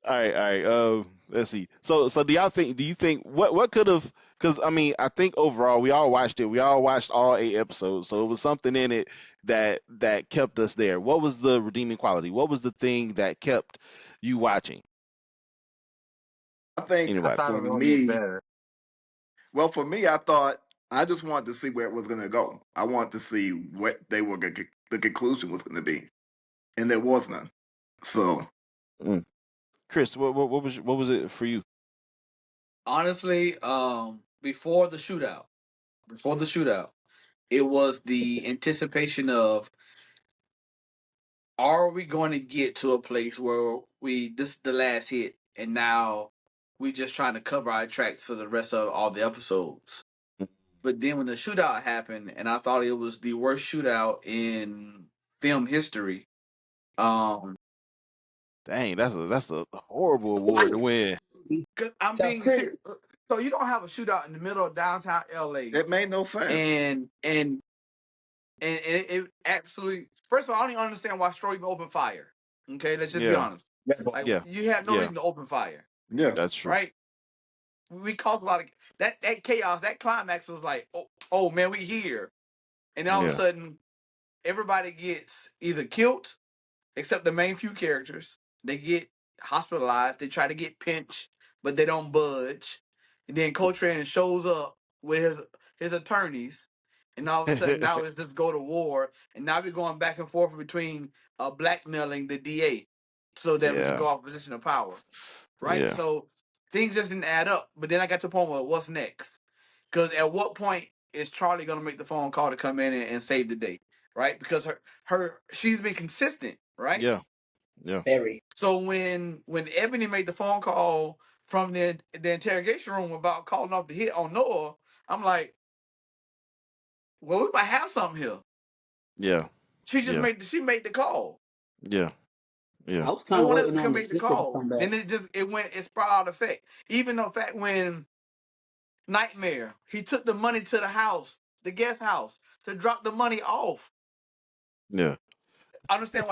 right. Let's see. So do you think what could have? Because I mean, I think overall we all watched it. We all watched all 8 episodes. So it was something in it that kept us there. What was the redeeming quality? What was the thing that kept you watching? I think I Anybody? thought for it was going to get me, better. well, for me, I thought I just wanted to see where it was going to go. I wanted to see what they were gonna, the conclusion was going to be, and there was none. So Mm. Chris, what was it for you? Honestly, before the shootout, it was the anticipation of, are we going to get to a place where this is the last hit and now we just trying to cover our tracks for the rest of all the episodes. But then when the shootout happened, and I thought it was the worst shootout in film history. Dang, that's a horrible award to win. Cause I'm So being Chris, serious. So you don't have a shootout in the middle of downtown LA, It made no sense. and it absolutely. First of all, I don't even understand why Stroh even opened fire. Okay, let's just be Yeah, honest. Like yeah, you have no yeah. reason to open fire, Yeah. That's true. right? We caused a lot of that chaos. That climax was like, oh man, we here, and then all of a Yeah, sudden everybody gets either killed except the main few characters. They get hospitalized. They try to get pinched, but they don't budge. And then Coltrane shows up with his attorneys, and all of a sudden now it's just go to war. And now we're going back and forth between blackmailing the DA so that we can yeah, go off position of power, right? yeah, So things just didn't add up. But then I got to the point where what's next? Because at what point is Charlie gonna make the phone call to come in and save the day, right? Because she's been consistent, right? yeah, yeah. Barry. So when Ebony made the phone call from the interrogation room about calling off the hit on Noah, I'm like, well, we might have something here. Yeah, yeah, She made the call. yeah, yeah, I was kind No of one else waiting can on the make the sister to call. come back. Then it sprouted out effect. Even the fact when Nightmare, he took the money to the house, the guest house, to drop the money off. yeah. I don't understand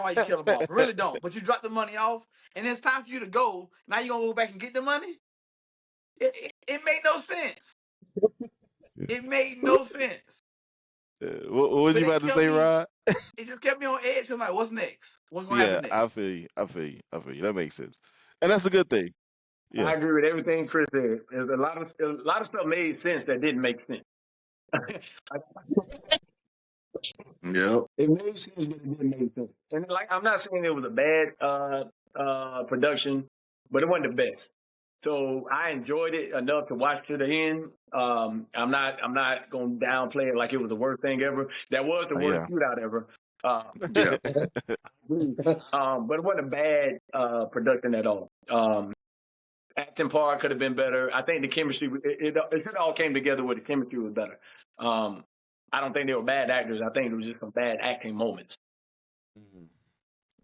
why you kill them off. I really don't. But you drop the money off, and it's time for you to go. Now you gonna go back and get the money? It made no sense. It made no sense. What was But you about to say, Rod? it just kept me on edge. I'm like, what's next? What's gonna Yeah, happen next? I feel you. I feel you. I feel you. That makes sense, and that's a good thing. Yeah, I agree with everything Chris said. There's a lot of stuff made sense that didn't make sense. Yep. It made sense, but it didn't make sense. And like, I'm not saying it was a bad production, but it wasn't the best. So I enjoyed it enough to watch to the end. I'm not gonna downplay it like it was the worst thing ever. That was the worst yeah, shootout ever. Yeah. But it wasn't a bad production at all. Acting part could have been better. I think the chemistry it should have all came together where the chemistry was better. I don't think they were bad actors. I think it was just some bad acting moments. Mhm.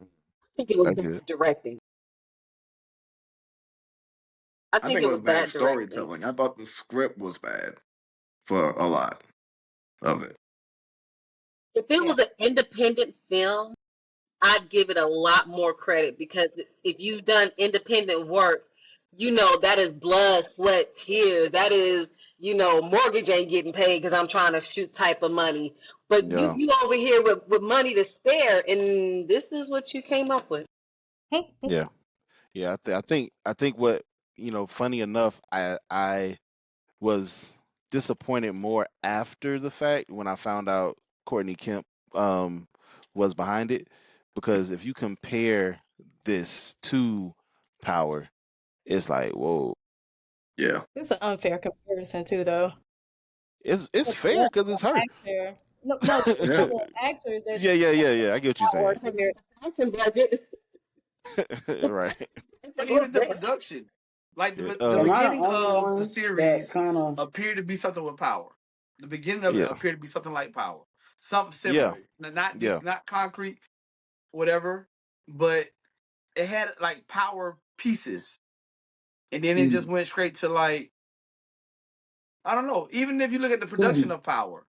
I think it was I bad get it. directing. I I think think it it was was bad bad directing. storytelling. I thought the script was bad for a lot of it. If it Yeah. was an independent film, I'd give it a lot more credit because if you've done independent work, you know that is blood, sweat, tears. That is, mortgage ain't getting paid because I'm trying to shoot type of money. But Yeah, you over here with money to spare, and this is what you came up with. yeah, yeah. I think what funny enough, I was disappointed more after the fact when I found out Courtney Kemp um was behind it, because if you compare this to Power, it's like, whoa. Yeah. It's an unfair comparison too, though. It's The fair because level it's of her. actor, no, the Yeah. level of actors that Yeah, you yeah, have yeah, yeah. I get what you're saying. Or to compare. fashion budget. Right. But Was even the bad. production, like Yeah. the Am I the beginning only of the one that series kind of? appeared to be something with Power. The beginning of it Yeah. appeared to be something like Power, something Yeah. similar. Not Yeah. not concrete, whatever, but it had like Power pieces, and then it just went straight to like, I don't know. Even if you look at the production of Power,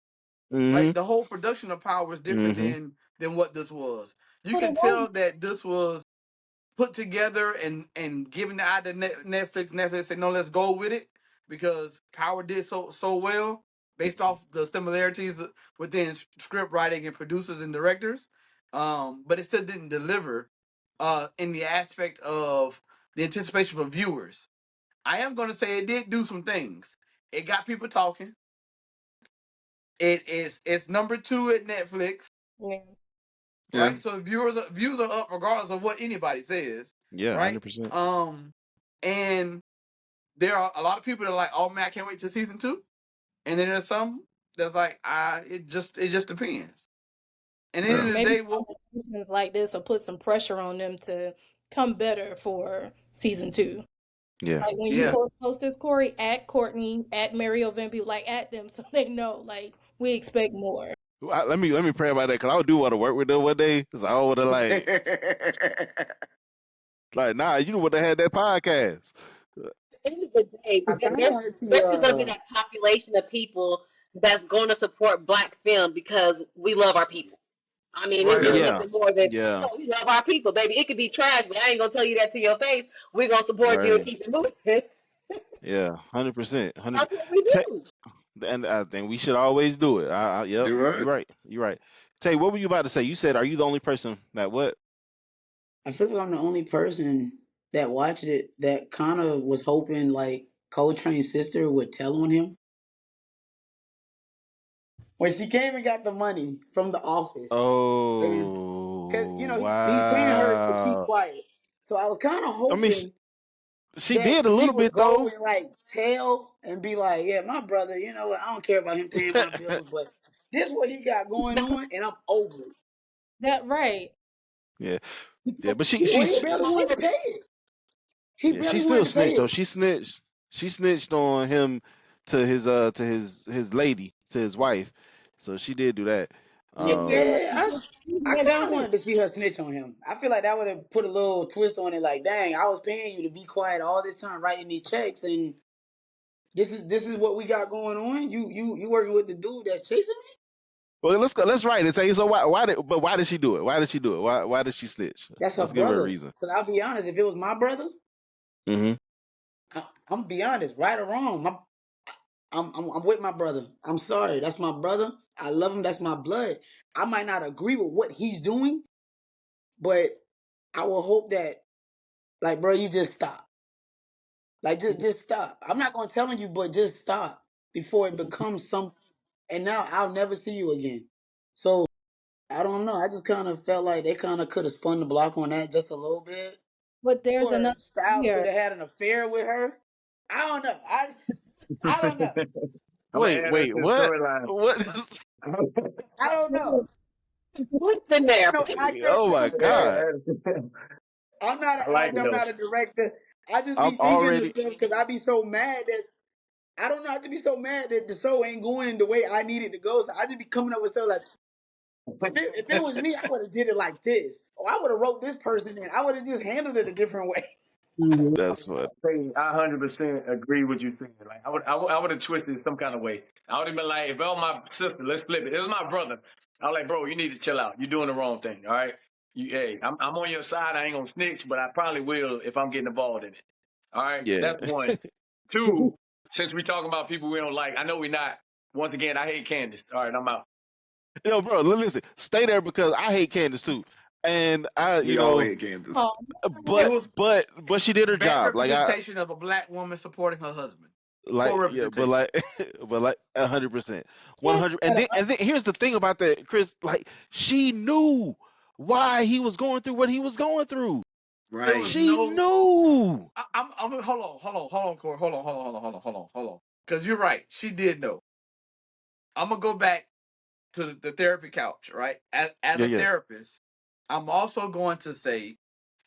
Mhm. like the whole production of Power is different Mhm. than what this was. You But it can was tell that this was put together and given the idea to Netflix said, no, let's go with it because Power did so well based off the similarities within script writing and producers and directors. But it still didn't deliver in the aspect of the anticipation for viewers. I am going to say it did do some things. It got people talking. It's number 2 at Netflix, yeah. Yeah. right? So views are up regardless of what anybody says, Yeah, right? 100%. And there are a lot of people that are like, oh man, I can't wait till season 2, and then there's some that's like, it just depends. And at the Yeah. end of the Maybe day, well, conversations like this will put some pressure on them to come better for season 2. Yeah. Like when you yeah, post this, Corey, at Courtney, at Mario Van Buren, like at them so they know, like, we expect more. Let me pray about that because I do want to work with them one day. Cause I want to Like, nah, you would have had that podcast. End of the day, I kind of there's want to see. there's just going to be that population of people that's going to support black film because we love our people. I mean, Right it's on. Yeah, nothing more than yeah, we love our people, baby. It could be trash, but I ain't gonna tell you that to your face. We're gonna support you and right. keep it moving. Yeah, 100%, 100. That's what we do. And I think we should always do it. Yep, You're you're right. right. You're right. Tay, what were you about to say? You said, "Are you the only person that what?" I feel like I'm the only person that watched it that kind of was hoping like Coltrane's sister would tell on him when she came and got the money from the office, and because Oh, he's paying her to keep wow. quiet. So I was kind of I mean, hoping she that did a she little would bit go though. and like tell and be like, "Yeah, my brother, you know what? I don't care about him paying my bills, but this what he got going on, and I'm over it." That right. Yeah, yeah, but Well, he barely wanted to pay it. He yeah, she barely still wanted to pay snitched though. it. She snitched. She snitched on him to his lady, to his wife. So she did do that. She Um, did. Yeah, He I went kind down of too. wanted to see her snitch on him. I feel like that would have put a little twist on it. Like, dang, I was paying you to be quiet all this time writing these checks, and this is what we got going on. You working with the dude that's chasing me? well, let's go. Let's write it. Say so. Why did she do it? Why did she do it? Why did she snitch? That's her Let's give her a brother. reason. Cause I'll be honest, if it was my brother, Hmm. I'm be honest, right or wrong, I'm with my brother. I'm sorry, that's my brother. I love him. That's my blood. I might not agree with what he's doing, but I will hope that, like, bro, you just stop. Like, just stop. I'm not gonna tell you, but just stop before it becomes some. And now I'll never see you again. So I don't know. I just kind of felt like they kind of could have spun the block on that just a little bit. But there's Or another Styles could here. have had an affair with her. I don't know. I don't know. I'm gonna Wait, add her to wait, the what? storyline. What? I don't know. What's in there? No actor Oh to my the story. God! I'm not I an like actor. it I'm though. not a director. I just I'm be thinking of already. stuff because I be so mad that I don't know. I just be so mad that the show ain't going the way I need it to go. So I just be coming up with stuff like, if it was me, I would have did it like this, or I would have wrote this person in. I would have just handled it a different way. That's what. Say I 100% agree with you saying. Like I would have twisted it some kind of way. I would have been like, if it was my sister, let's flip it. It was my brother. I was like, bro, you need to chill out. You're doing the wrong thing. All right. Hey, I'm on your side. I ain't gonna snitch, but I probably will if I'm getting involved in it. All right. Yeah. That's one. Two, since we talking about people we don't like, I know we not. Once again, I hate Candace. All right, I'm out. Yo, bro, listen. Stay there because I hate Candace too, and We all hate Kansas. Oh, It but was but she did her bad job. representation of a black woman supporting her husband. Poor Yeah, but representation. but like 100%, Candace 100. had And then here's the thing about that, Chris. Like she knew why he was going through what he was going through. It was Right. She no. knew. I'm Corey. Hold on. Because you're right. She did know. I'm gonna go back to the therapy couch, right? As Yeah, a yeah. therapist, I'm also going to say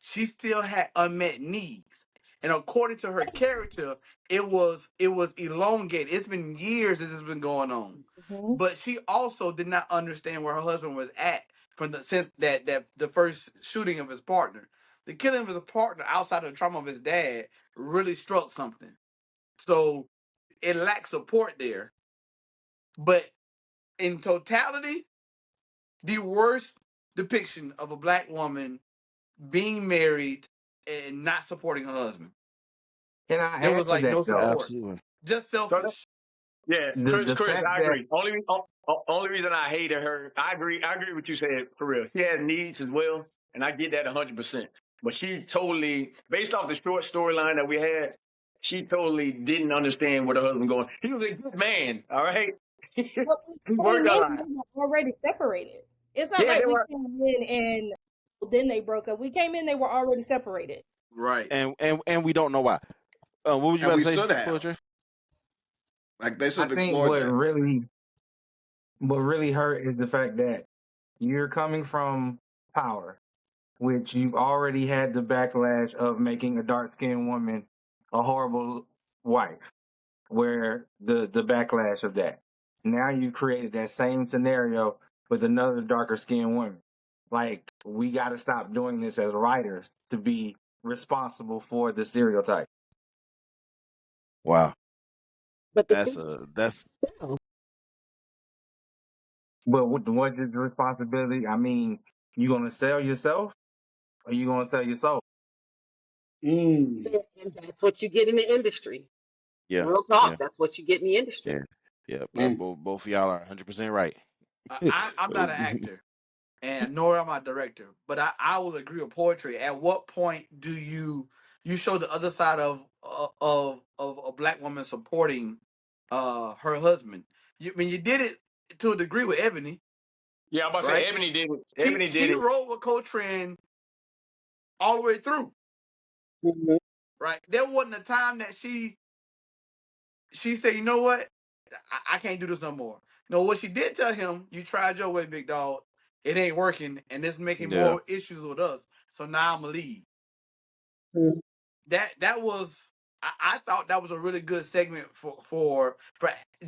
she still had unmet needs. And according to her character, it was elongated. It's been years this has been going on. Mhm. But she also did not understand where her husband was at from the sense that the first shooting of his partner. The killing of his partner outside of the trauma of his dad really struck something. So it lacked support there. But in totality, the worst depiction of a black woman being married and not supporting her husband. Can I There add was to like that no though? support, Absolutely. just So selfish. yeah, The Chris, fact I that agree. Only reason I hated her, I agree with what you said for real. She has needs as well, and I get that 100%. But she totally, based off the short storyline that we had, she totally didn't understand where the husband going. He was a good man, all right. he But we came worked a in, lot. they were already separated. It's not Yeah, like they we were. came in and then they broke up. We came in, they were already separated. Right. And we don't know why. What was you And about to we say, should have. Poetry? Like they I should have think explored that. what really hurt is the fact that you're coming from power, which you've already had the backlash of making a dark skinned woman a horrible wife, where the backlash of that. Now you've created that same scenario with another darker skinned woman. Like we gotta stop doing this as writers to be responsible for the stereotype. Wow, But the that's thing that's is, But what's his responsibility? I mean, you gonna sell yourself or you gonna sell your soul? Mm. and that's what you get in the industry. yeah, Real yeah, talk. That's what you get in the industry. yeah, yeah. Mm. Both of y'all are 100% right. I'm not an actor, and nor am I a director. But I will agree with poetry. At what point do you show the other side of a black woman supporting her husband? You did it to a degree with Ebony, Yeah, I'm about to say right? Ebony did it. She Ebony did she it. rode with Coltrane all the way through, Mhm. right? There wasn't a time that she said, you know what, I can't do this no more. No, what she did tell him, you tried your way, big dog. It ain't working, and it's making Yeah, more issues with us. So now I'm gonna leave. Mhm. That was I thought that was a really good segment for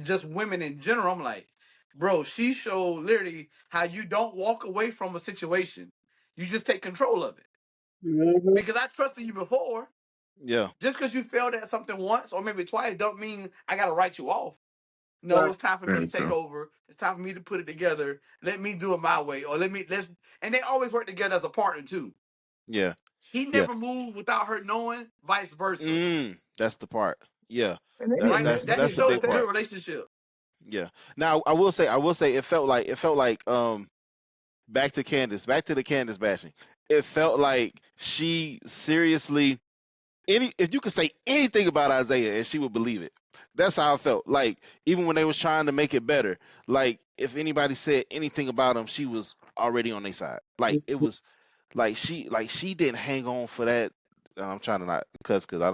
just women in general. I'm like, bro, she showed literally how you don't walk away from a situation. You just take control of it. Mhm. Because I trusted you before. yeah, Just because you failed at something once or maybe twice don't mean I gotta write you off. No, Right. it's time for me to Very take true. over. It's time for me to put it together. Let me do it my way, or let's. And they always work together as a partner too. yeah, He yeah. never moved without her knowing, vice versa. That's the part. Yeah, And they Right? didn't That that's just the shows big it's a necessitate good part. relationship. Yeah. Now I will say it felt like back to Candace, back to the Candace bashing. It felt like she seriously if you could say anything about Isaiah and she would believe it. That's how I felt. Like even when they was trying to make it better, like if anybody said anything about him, she was already on their side. Like it was like she didn't hang on for that. I'm trying to not cuss because I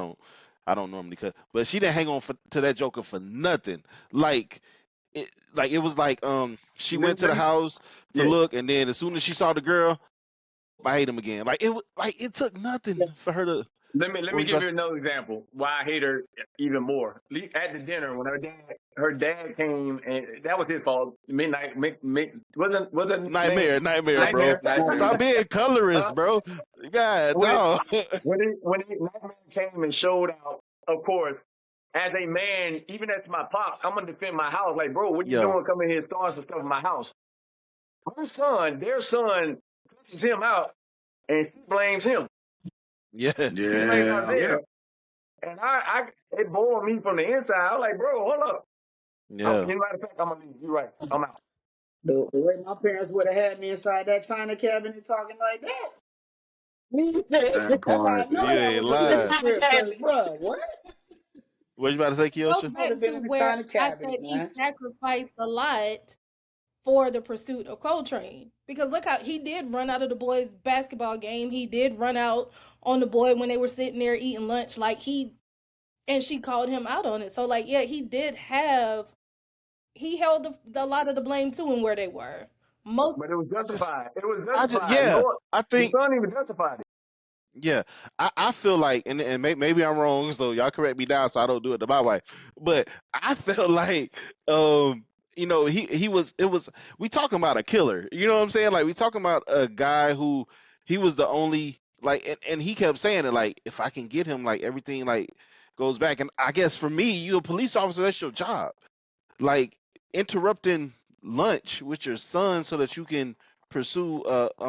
don't normally cuss, but she didn't hang on to that Joker for nothing. Like it was like she Let, went to let the me, house to yeah. look, and then as soon as she saw the girl, I hate him again. Like it took nothing for her to. Let What me was you give about you to another example why I hate her even more. At the dinner when her dad came and that was his fault. Midnight wasn't Nightmare, nightmare, bro. nightmare. Nightmare. Stop being uh, colorist, bro. God, when dog. when he nightmare came and showed out, of course. As a man, even as my pops, I'm gonna defend my house. Like, bro, what you Yeah, doing coming here starting some stuff in my house? My son, their son, pisses him out, and she blames him. yeah, She blames Yeah. Isaiah, and it bored me from the inside. I was like, bro, hold up. yeah, Matter of fact, I'm gonna leave. You're right. I'm out. The way my parents would have had me inside that china cabinet talking like that, That that's how I part. know you that ain't was a movie lying. script. Cause, bruh, what? What you about to say, Goes Kiosha? I would back have been to in the where china I cabinet, said he man. sacrificed a lot for the pursuit of Coltrane. Because look how he did run out of the boys' basketball game. He did run out on the boy when they were sitting there eating lunch. Like and she called him out on it. So like, yeah, he held a lot of the blame too in where they were. Most But it was I just, justified. It was I just, justified. yeah. Lord, I the think, son even justified it. yeah. I feel like, and maybe I'm wrong, so y'all correct me down, so I don't do it to my wife. But I felt like, he was. It was. We talking about a killer. You know what I'm saying? Like we talking about a guy who he was the only like, and he kept saying it like, if I can get him, like everything like goes back. And I guess for me, you a police officer, that's your job. Like interrupting lunch with your son so that you can pursue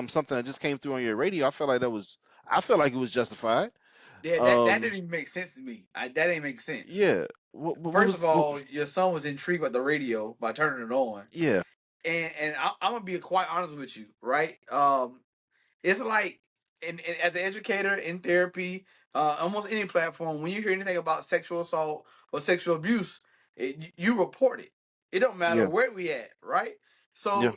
something that just came through on your radio. I felt like it was justified. Yeah, that Um didn't even make sense to me. That didn't make sense. yeah. What First of was what, all, your son was intrigued with the radio by turning it on, yeah. and I'm gonna be quite honest with you, right? It's like, as an educator in therapy, almost any platform, when you hear anything about sexual assault or sexual abuse, you report it. It don't matter Yeah. where we at, right? Yeah. So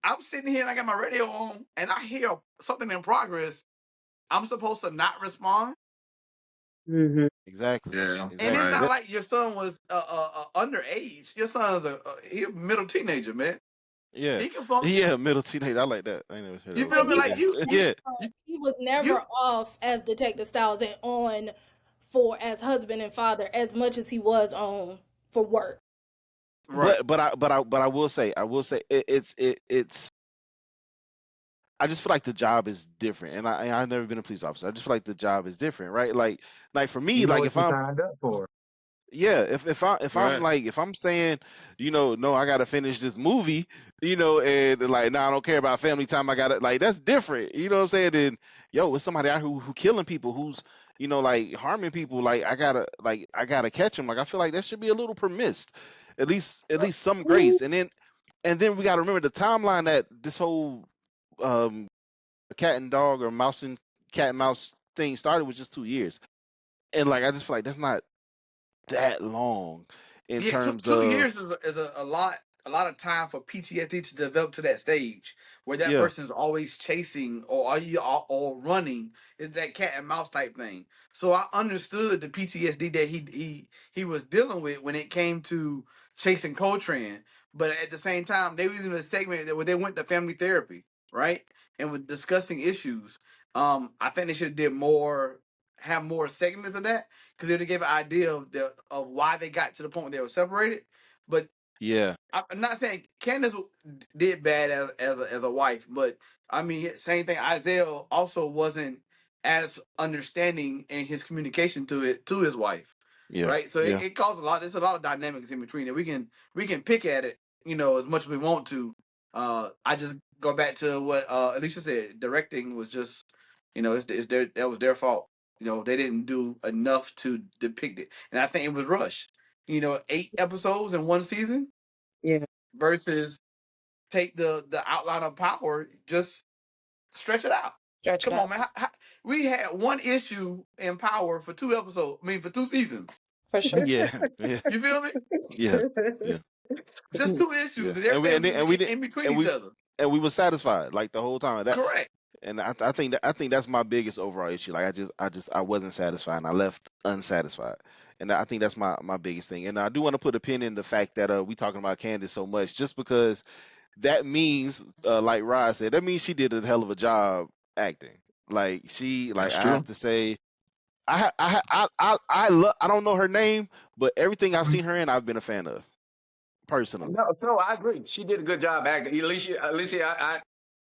I'm sitting here and I got my radio on, and I hear something in progress. I'm supposed to not respond, Mhm. Exactly. Yeah. and it's Exactly. Right. not like your son was underage. Your son's he a middle teenager, man. Yeah. He can function. Yeah, middle teenage. I like that. I ain't never heard You that feel but before. me? he Like Yeah. was Yeah. never you, he was never you off as Detective Styles and on for as husband and father as much as he was on for work. right. But I will say it, it's I just feel like the job is different, and I've never been a police officer. I just feel like the job is different, right? Like for me, You know like what if you I'm signed up for. yeah, if I'm Right. like if I'm saying, no, I gotta finish this movie, and like, no, I don't care about family time. I gotta like that's different. You know what I'm saying? And yo, it's somebody out who killing people, who's like harming people. Like I gotta catch him. Like I feel like that should be a little permissed, at least some grace. And then we gotta remember the timeline that this whole um cat and dog or cat and mouse thing started was just 2 years, and like I just feel like that's not that long in Yeah, terms two of years is a lot of time for PTSD to develop to that stage where that yeah, person's always chasing or running. Is that cat and mouse type thing. So I understood the PTSD that he was dealing with when it came to chasing Coltrane, but at the same time they was in a segment where they went to family therapy, right, and were discussing issues. I think they should have more segments of that because it would give an idea of why they got to the point where they were separated. But yeah, I'm not saying Candace did bad as a wife, but I mean same thing. Isaiah also wasn't as understanding in his communication to his wife, yeah, right? So yeah, it caused a lot. There's a lot of dynamics in between it. We can pick at it, as much as we want to. I just go back to what Alicia said. Directing was just, that was their fault. They didn't do enough to depict it, and I think it was rushed. 8 episodes in one season Yeah. versus take the outline of Power, just stretch it out. Stretch it Come on, out man. We had one issue in Power for 2 episodes. I mean, for 2 seasons. for sure. yeah, yeah, You feel me? yeah, yeah, Just two yeah. issues, and And we everything and else then, is and we did in between and each we other. and we were satisfied like the whole time. Correct. And I think that's my biggest overall issue. Like I wasn't satisfied, and I left unsatisfied. And I think that's my biggest thing. And I do want to put a pin in the fact that we talking about Candace so much, just because that means, like Rod said, that means she did a hell of a job acting. Like That's I have true. to say, I don't know her name, but everything I've seen her in, I've been a fan of personally. No, so I agree. She did a good job acting. Alicia,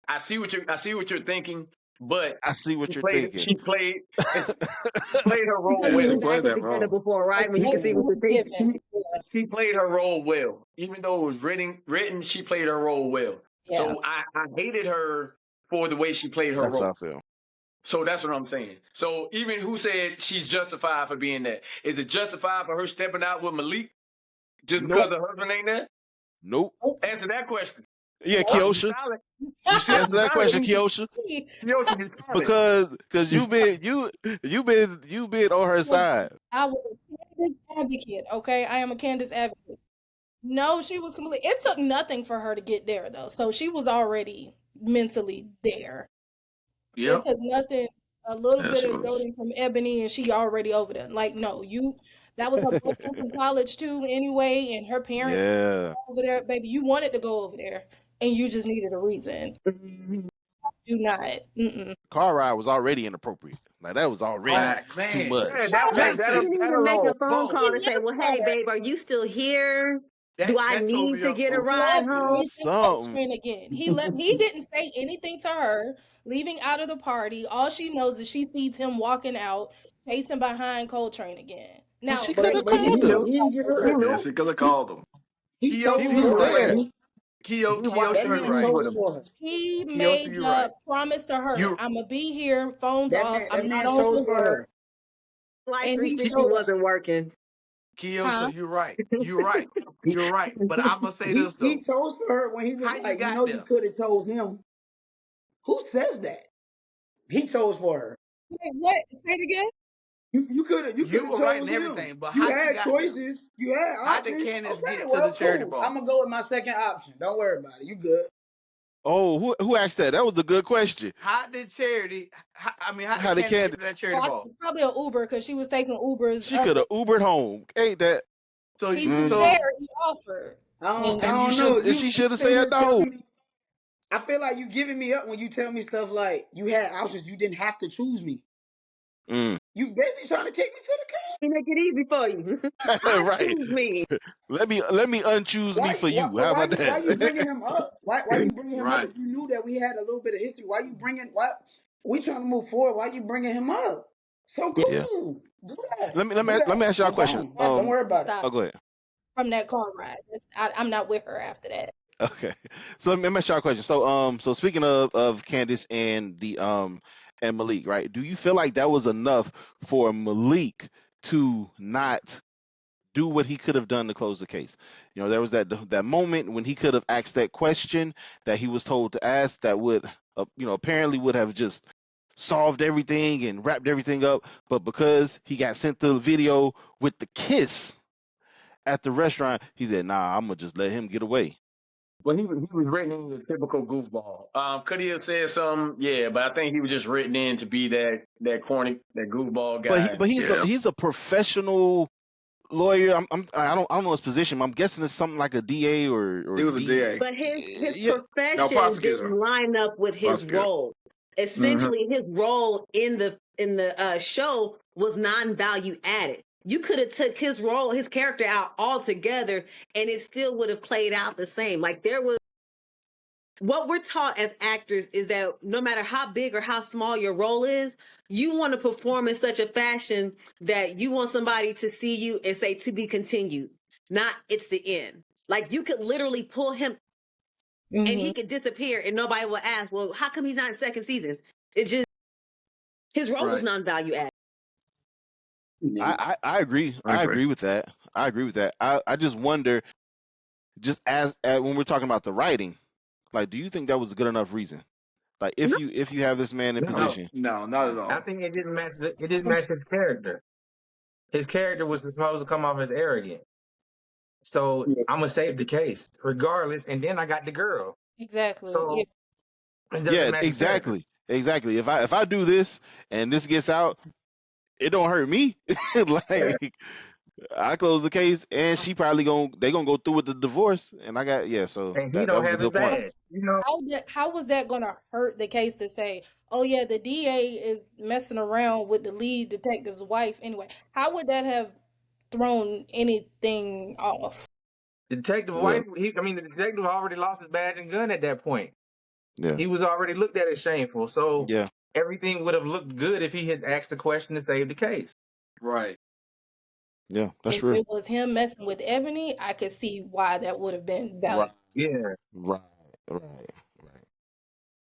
I see what you're thinking, but I see what she you're played thinking. she played she played her You role couldn't Yeah, she use well. played that acting role. before, right? When you What can she see what was you're thinking. given. She Yeah, she played her role well. Even though it was written, she played her role well. yeah, So I hated her for the way she played her That's how I role. feel. So that's what I'm saying. So even who said she's justified for being there? Is it justified for her stepping out with Malik just because Nope. her husband ain't there? Nope. Answer that question. Yeah, Y'all can be Kiosha. silent. You see, Answer that question, Kiosha. Yo should be silent. Because you've been on her side. I was a Candace advocate, okay? I am a Candace advocate. No, she was completely. It took nothing for her to get there, though. So she was already mentally there. It Yep. took nothing, a little Yeah, bit she of was. goading from Ebony, and she already over there. Like, no, that was her best friend from college, too, anyway, and her parents Yeah. over there. Baby, you wanted to go over there, and you just needed a reason. Do not. Mm-mm. Car ride was already inappropriate. Like that was already Oh Facts. too man, Yeah, much. that She that listen, didn't that even make alone. a phone Bo, call He to say, well, left hey, her. babe, are you still here? Do I that tore need me to up, get a Bo. ride Left home? chasing Something. Coltrane again. He didn't say anything to her, leaving out of the party. All she knows is she sees him walking out, chasing behind Coltrane again. But Now, she could have But he, called He he, him. knew. he didn't give He her. Yeah, knew. she could have He called him. he He chose Kiosha, was you her. right. there. He he watched Kiosha, That her you man right. leave with chose him. for her. he Kiosha, made you the right. promise to her, You I'm gonna be here, phones off, That I'm not man on chose for for work, her. Flight and he 360 showed up. wasn't working. Huh? Kiosha, you're right. You're right. He You're right. But I'm gonna say this he though. chose for her when he was How you like, you got know, you there? could have chose him. Who says that? He chose for her. Wait, what? Say it again. You could You have were right in chose him. everything, but You how you had got there? choices. You had How did options. Candace Okay, get to the well, charity cool. I'm ball? gonna go with my second option. Don't worry about it. You good? Oh, who asked that? That was a good question. How did charity? How did How did Candace get Candace? to that Oh, charity I ball? think probably an Uber because she was taking Ubers She up could there. have Ubered home. Ain't that? So He was Mm, there. so He offered, I and And you don't should. know. And she You should have sit said here no. telling me. I feel like you giving me up when you tell me stuff like you had options. You didn't have to choose me. Mm. You basically trying to take me to the curb. Make it easy for you. Right. Unchoose me. Let me unchoose me Why, for why, you. but How about why you that? bringing him up? Why you bringing him up Right. if you knew that we had a little bit of history? Why you bringing? Why we trying to move forward? Why you bringing him up? So Yeah. Yeah. cool. Do that. Let me let Do me let me that. ask y'all a I'm question. gone. After Don't worry we about it. stop Oh, go ahead. from that car ride, I'm not with her after that. Okay. So let me ask y'all a question. So speaking of Candace and the and Malik, right? Do you feel like that was enough for Malik to not do what he could have done to close the case? You know, there was that moment when he could have asked that question that he was told to ask that would apparently would have just solved everything and wrapped everything up, but because he got sent the video with the kiss at the restaurant, he said, "Nah, I'm gonna just let him get away." Well, he was written in the typical goofball. Could he have said something? Yeah, but I think he was just written in to be that corny, that goofball But guy. Yeah. he's a professional lawyer. I don't know his position. I'm guessing it's something like a DA or He was a D. DA. But his Yeah, No, profession prosecutor. didn't line up with his Prosecutor. role. Hmm. Essentially, his role in the show was non-value added. You could have took his role, his character out altogether, and it still would have played out the same. Like there was what we're taught as actors is that no matter how big or how small your role is, you want to perform in such a fashion that you want somebody to see you and say to be continued, not it's the end. Like you could literally pull him and Hmm. he could disappear and nobody will ask, well, how come he's not in second season? It just his role was Right. non-value added. Yeah, I agree. I I agree. agree with that. I agree with that. I just wonder, just as when we're talking about the writing, like, do you think that was a good enough reason? Like, No, if you have this man in No, position, No, not at I all. think it didn't match. It didn't match his character. His character was supposed to come off as arrogant. So yeah. I'm gonna save the case regardless, and then I got the girl. Exactly. Yeah. So it doesn't yeah, match his character. exactly. If I do this and this gets out, it don't hurt me. Like, I close the case, and she probably they gonna go through with the divorce, and I got yeah. So And he that don't was a have his good point. badge. You know, How was that going to hurt the case to say, oh yeah, the DA is messing around with the lead detective's wife anyway? How would that have thrown anything off? the detective Yeah, wife. The detective already lost his badge and gun at that point. yeah, He was already looked at as shameful. So yeah, everything would have looked good if he had asked the question to save the case. Right. yeah. That's If true. it was him messing with Ebony, I could see why that would have been Right, valuable. Yeah. right, right, right.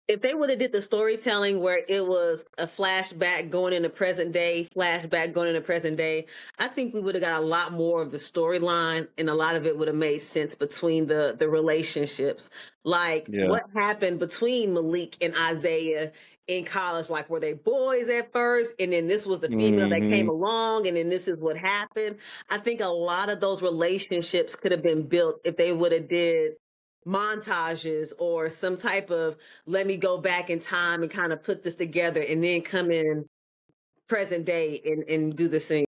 if they would have did the storytelling where it was a flashback going into present day, flashback going into present day, I think we would have got a lot more of the storyline and a lot of it would have made sense between the relationships. Like Yeah. what happened between Malik and Isaiah in college. Like were they boys at first and then this was the female that came Hmm. along and then this is what happened. I think a lot of those relationships could have been built if they would have did montages or some type of let me go back in time and kind of put this together and then come in present day and do the same.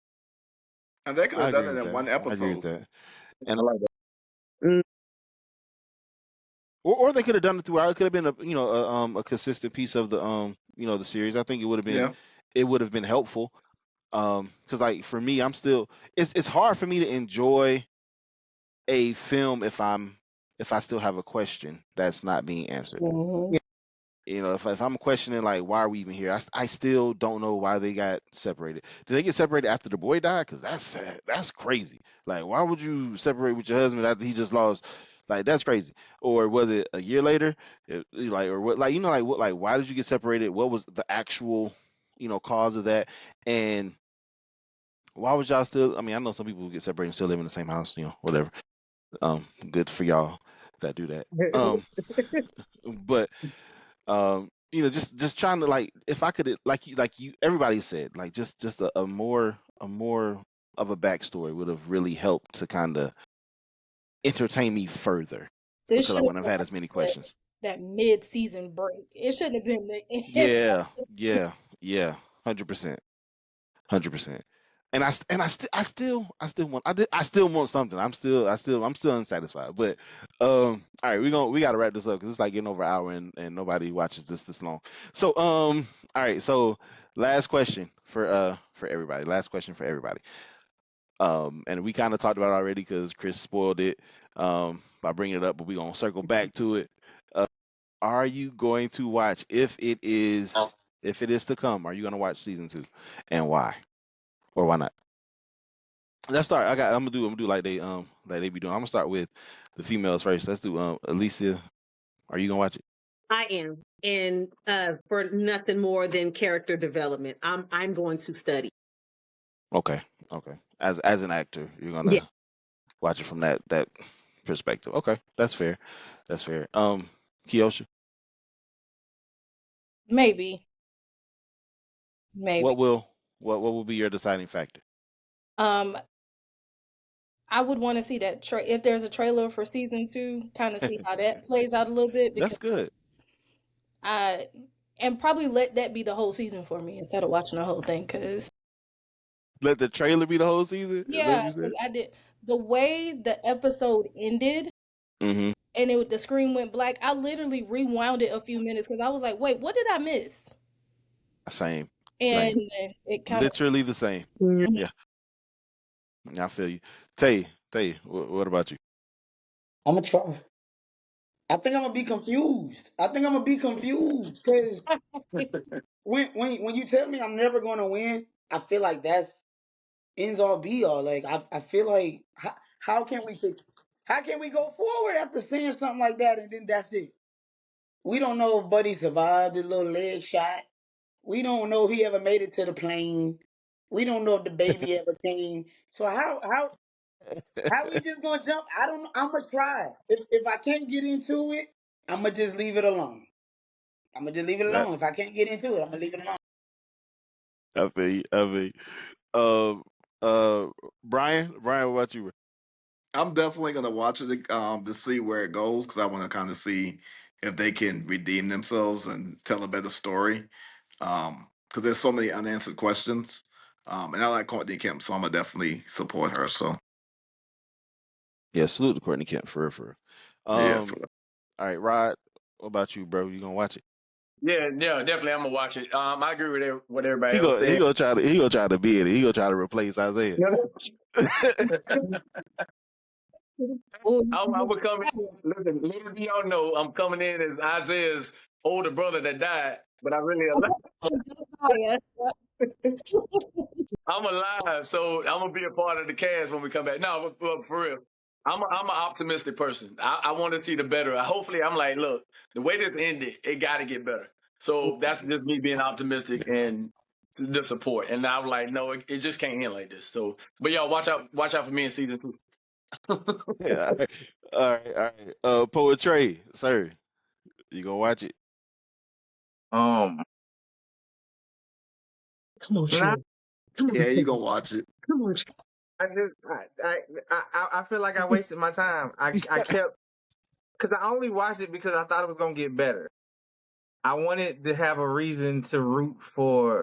And they could I have done agree it with in that. one I agree with episode. that. I And like that. Mm. or they could have done it throughout. It could have been a consistent piece of the series. I think Yeah. it would have been helpful. Because like for me, it's hard for me to enjoy a film if I still have a question that's not being answered. Hmm. If I'm questioning like why are we even here, I still don't know why they got separated. Did they get separated after the boy died? Because that's sad. That's crazy. Like why would you separate with your husband after he just lost? Like that's crazy. Or was it a year later? Like or what? Like like what? Like why did you get separated? What was the actual cause of that? And why was y'all still? I mean, I know some people who get separated and still live in the same house. Whatever. Good for y'all that do that. But just trying to like if I could like you everybody said like just a more of a backstory would have really helped to kind of entertain me further This because I should wouldn't have have been had as many questions. that mid-season break. It shouldn't have been the end Yeah, of the season. yeah, yeah, 100%, 100%. I still want I still want something. I'm still unsatisfied. But all right, we gotta wrap this up because it's like getting over an hour and nobody watches this long. So all right, so last question for everybody. Last question for everybody. And we kind of talked about it already because Chris spoiled it by bringing it up, but we're gonna circle back to it. Are you going to watch if it is to come? Are you gonna watch season 2, and why or why not? Let's start. I'm gonna do like they be doing. I'm gonna start with the females first. Let's do Alicia. Are you gonna watch it? I am. And for nothing more than character development. I'm going to study. Okay, okay. As an actor, you're Yeah. gonna watch it from that perspective. Okay, that's fair. That's fair. Kiosha, Maybe, what maybe. will what will be your deciding factor? Um, I would want to see that if there's a trailer for season 2, kind of see how that plays out a little bit because That's good. I and probably let that be the whole season for me instead of watching the whole thing. Cause Let the trailer be the whole season. Is that what yeah, you cause said? I did the way the episode ended Mm-hmm. and the screen went black. I literally rewound it a few minutes because I was like, wait, what did I miss? Same, same. And it kind of Literally the same. Yeah, I feel you. Tay, what about you? I'm gonna try. I think I'm gonna be confused. I think I'm gonna be confused because when you tell me I'm never gonna win, I feel like that's ends all be all. Like I feel like how can we fix? How can we go forward after saying something like that and then that's it? We don't know if Buddy survived the little leg shot. We don't know if he ever made it to the plane. We don't know if the baby ever came. So how we just gonna jump? I don't know. I'm gonna try. If I can't get into it, I'm gonna just leave it alone. I'm gonna just leave it That alone. If I can't get into it, I'm gonna leave it alone. I feel you. I feel you. Uh, uh, Brian, what about you? I'm definitely gonna watch it to see where it goes because I want to kind of see if they can redeem themselves and tell a better story. Because there's so many unanswered questions. And I like Courtney Kemp, so I'm gonna definitely support her. So Yeah, salute to Courtney Kemp for real, for real. yeah, All right, Rod, what about you, bro? You gonna watch it? Yeah, yeah, definitely. I'm gonna watch it. I agree with what everybody else He said. gonna try to be it. He gonna try to replace Isaiah. oh, I would come in. Listen, little do y'all know, I'm coming in as Isaiah's older brother that died, but I really Josiah. I'm alive, so I'm gonna be a part of the cast when we come back. No, for real. I'm an optimistic person. I want to see the better. Hopefully, I'm like, look, the way this ended, it got to get better. So that's just me being optimistic and the support. And I was like, no, it just can't end like this. So, but y'all watch out for me in season 2. Yeah. All right, all right. Poetry, sir, you gonna watch it? Um, Come on, nah, Trey. Come on, yeah, you Trey. gonna watch it. Come on, Trey. I just I feel like I wasted my time. I kept because I only watched it because I thought it was gonna get better. I wanted to have a reason to root for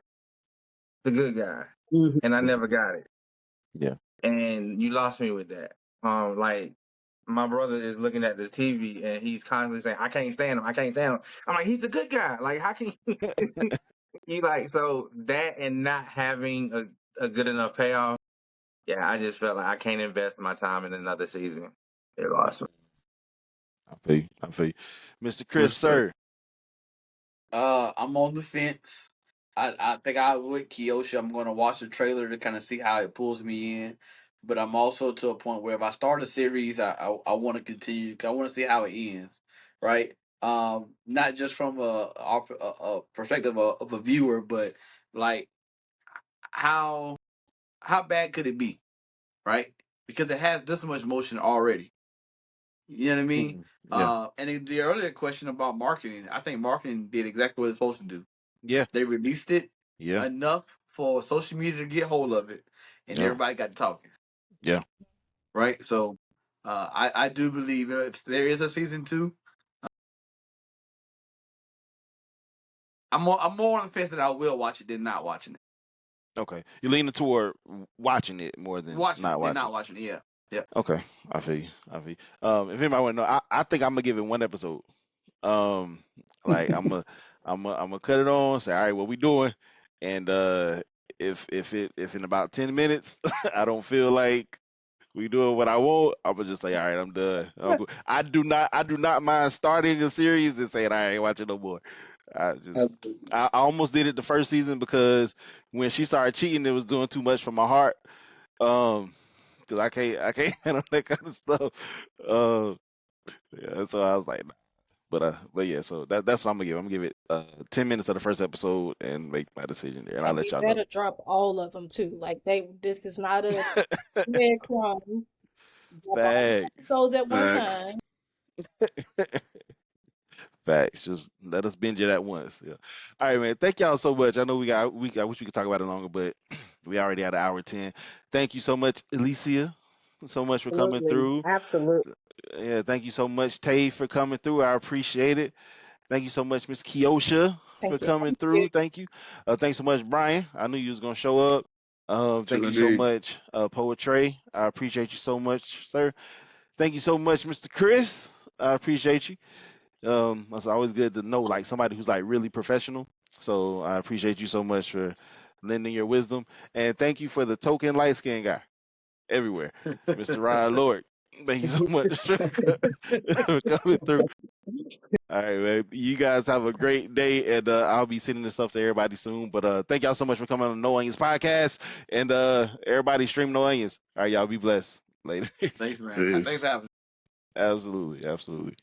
the good guy, Mhm. and I Mhm. never got it. Yeah. And you lost me with that. Like my brother is looking at the TV and he's constantly saying, "I can't stand him. I can't stand him." I'm like, he's a good guy. Like, how can you like so that and not having a good enough payoff? Yeah, I just felt like I can't invest my time in another season. It lost me. I feel you. I feel you. Mr. Chris, Respect. sir. I'm on the fence. I think I with Kyoshi. I'm going to watch the trailer to kind of see how it pulls me in. But I'm also to a point where if I start a series, I want to continue. I want to see how it ends, right? Not just from a perspective of a viewer, but like how how bad could it be, right? Because it has this much motion already. You know what I mean? Yeah. The earlier question about marketing, I think marketing did exactly what it's supposed to do. Yeah. They released it Yeah. enough for social media to get hold of it, and Yeah. everybody got talking. Yeah. Right, so I do believe if there is a season 2, I'm more on the fence that I will watch it than not watching it. Okay, you're leaning toward watching it more than Watching not it, they're watching. not watching it. Yeah, yeah. Okay, I feel you. I feel you. If anybody want to know, I think I'm gonna give it one episode. Um, like I'm gonna cut it on. Say, all right, what we doing? And if in about 10 minutes I don't feel like we doing what I want, I'm gonna just say, all right, I'm done. I do not mind starting a series and saying I ain't watching no more. I just I almost did it the first season because when she started cheating, it was doing too much for my heart. Because I can't handle that kind of stuff. Uh, yeah, so I was like, nah. But yeah, so that's what I'm gonna give. I'm gonna give it 10 minutes of the first episode and make my decision there, and I'll And let we y'all know. better drop all of them too. Like this is not a breadcrumb. Drop all the Facts, episodes at one Facts. time. facts. Just let us binge it at once. Yeah. All right, man. Thank y'all so much. I know I wish we could talk about it longer, but we already had an hour 10. Thank you so much, Alicia, so much for coming Absolutely. through. Absolutely. Yeah, thank you so much, Tay, for coming through. I appreciate it. Thank you so much, Miss Kiosha, for Thank you. coming through. Thank you. Thanks so much, Brian. I knew you was gonna show up. Thank Sure you so indeed. much, Poetry. I appreciate you so much, sir. Thank you so much, Mr. Chris. I appreciate you. It's always good to know like somebody who's like really professional. So I appreciate you so much for lending your wisdom. And thank you for the token light skinned guy everywhere, Mr. Ryan Lord. Thank you so much for coming through. All right, man. You guys have a great day, and I'll be sending this stuff to everybody soon. But thank y'all so much for coming on the No Onions podcast, and everybody stream No Onions. All right, y'all be blessed. Later. Thanks, man. Thanks Peace. for having me. Absolutely, absolutely.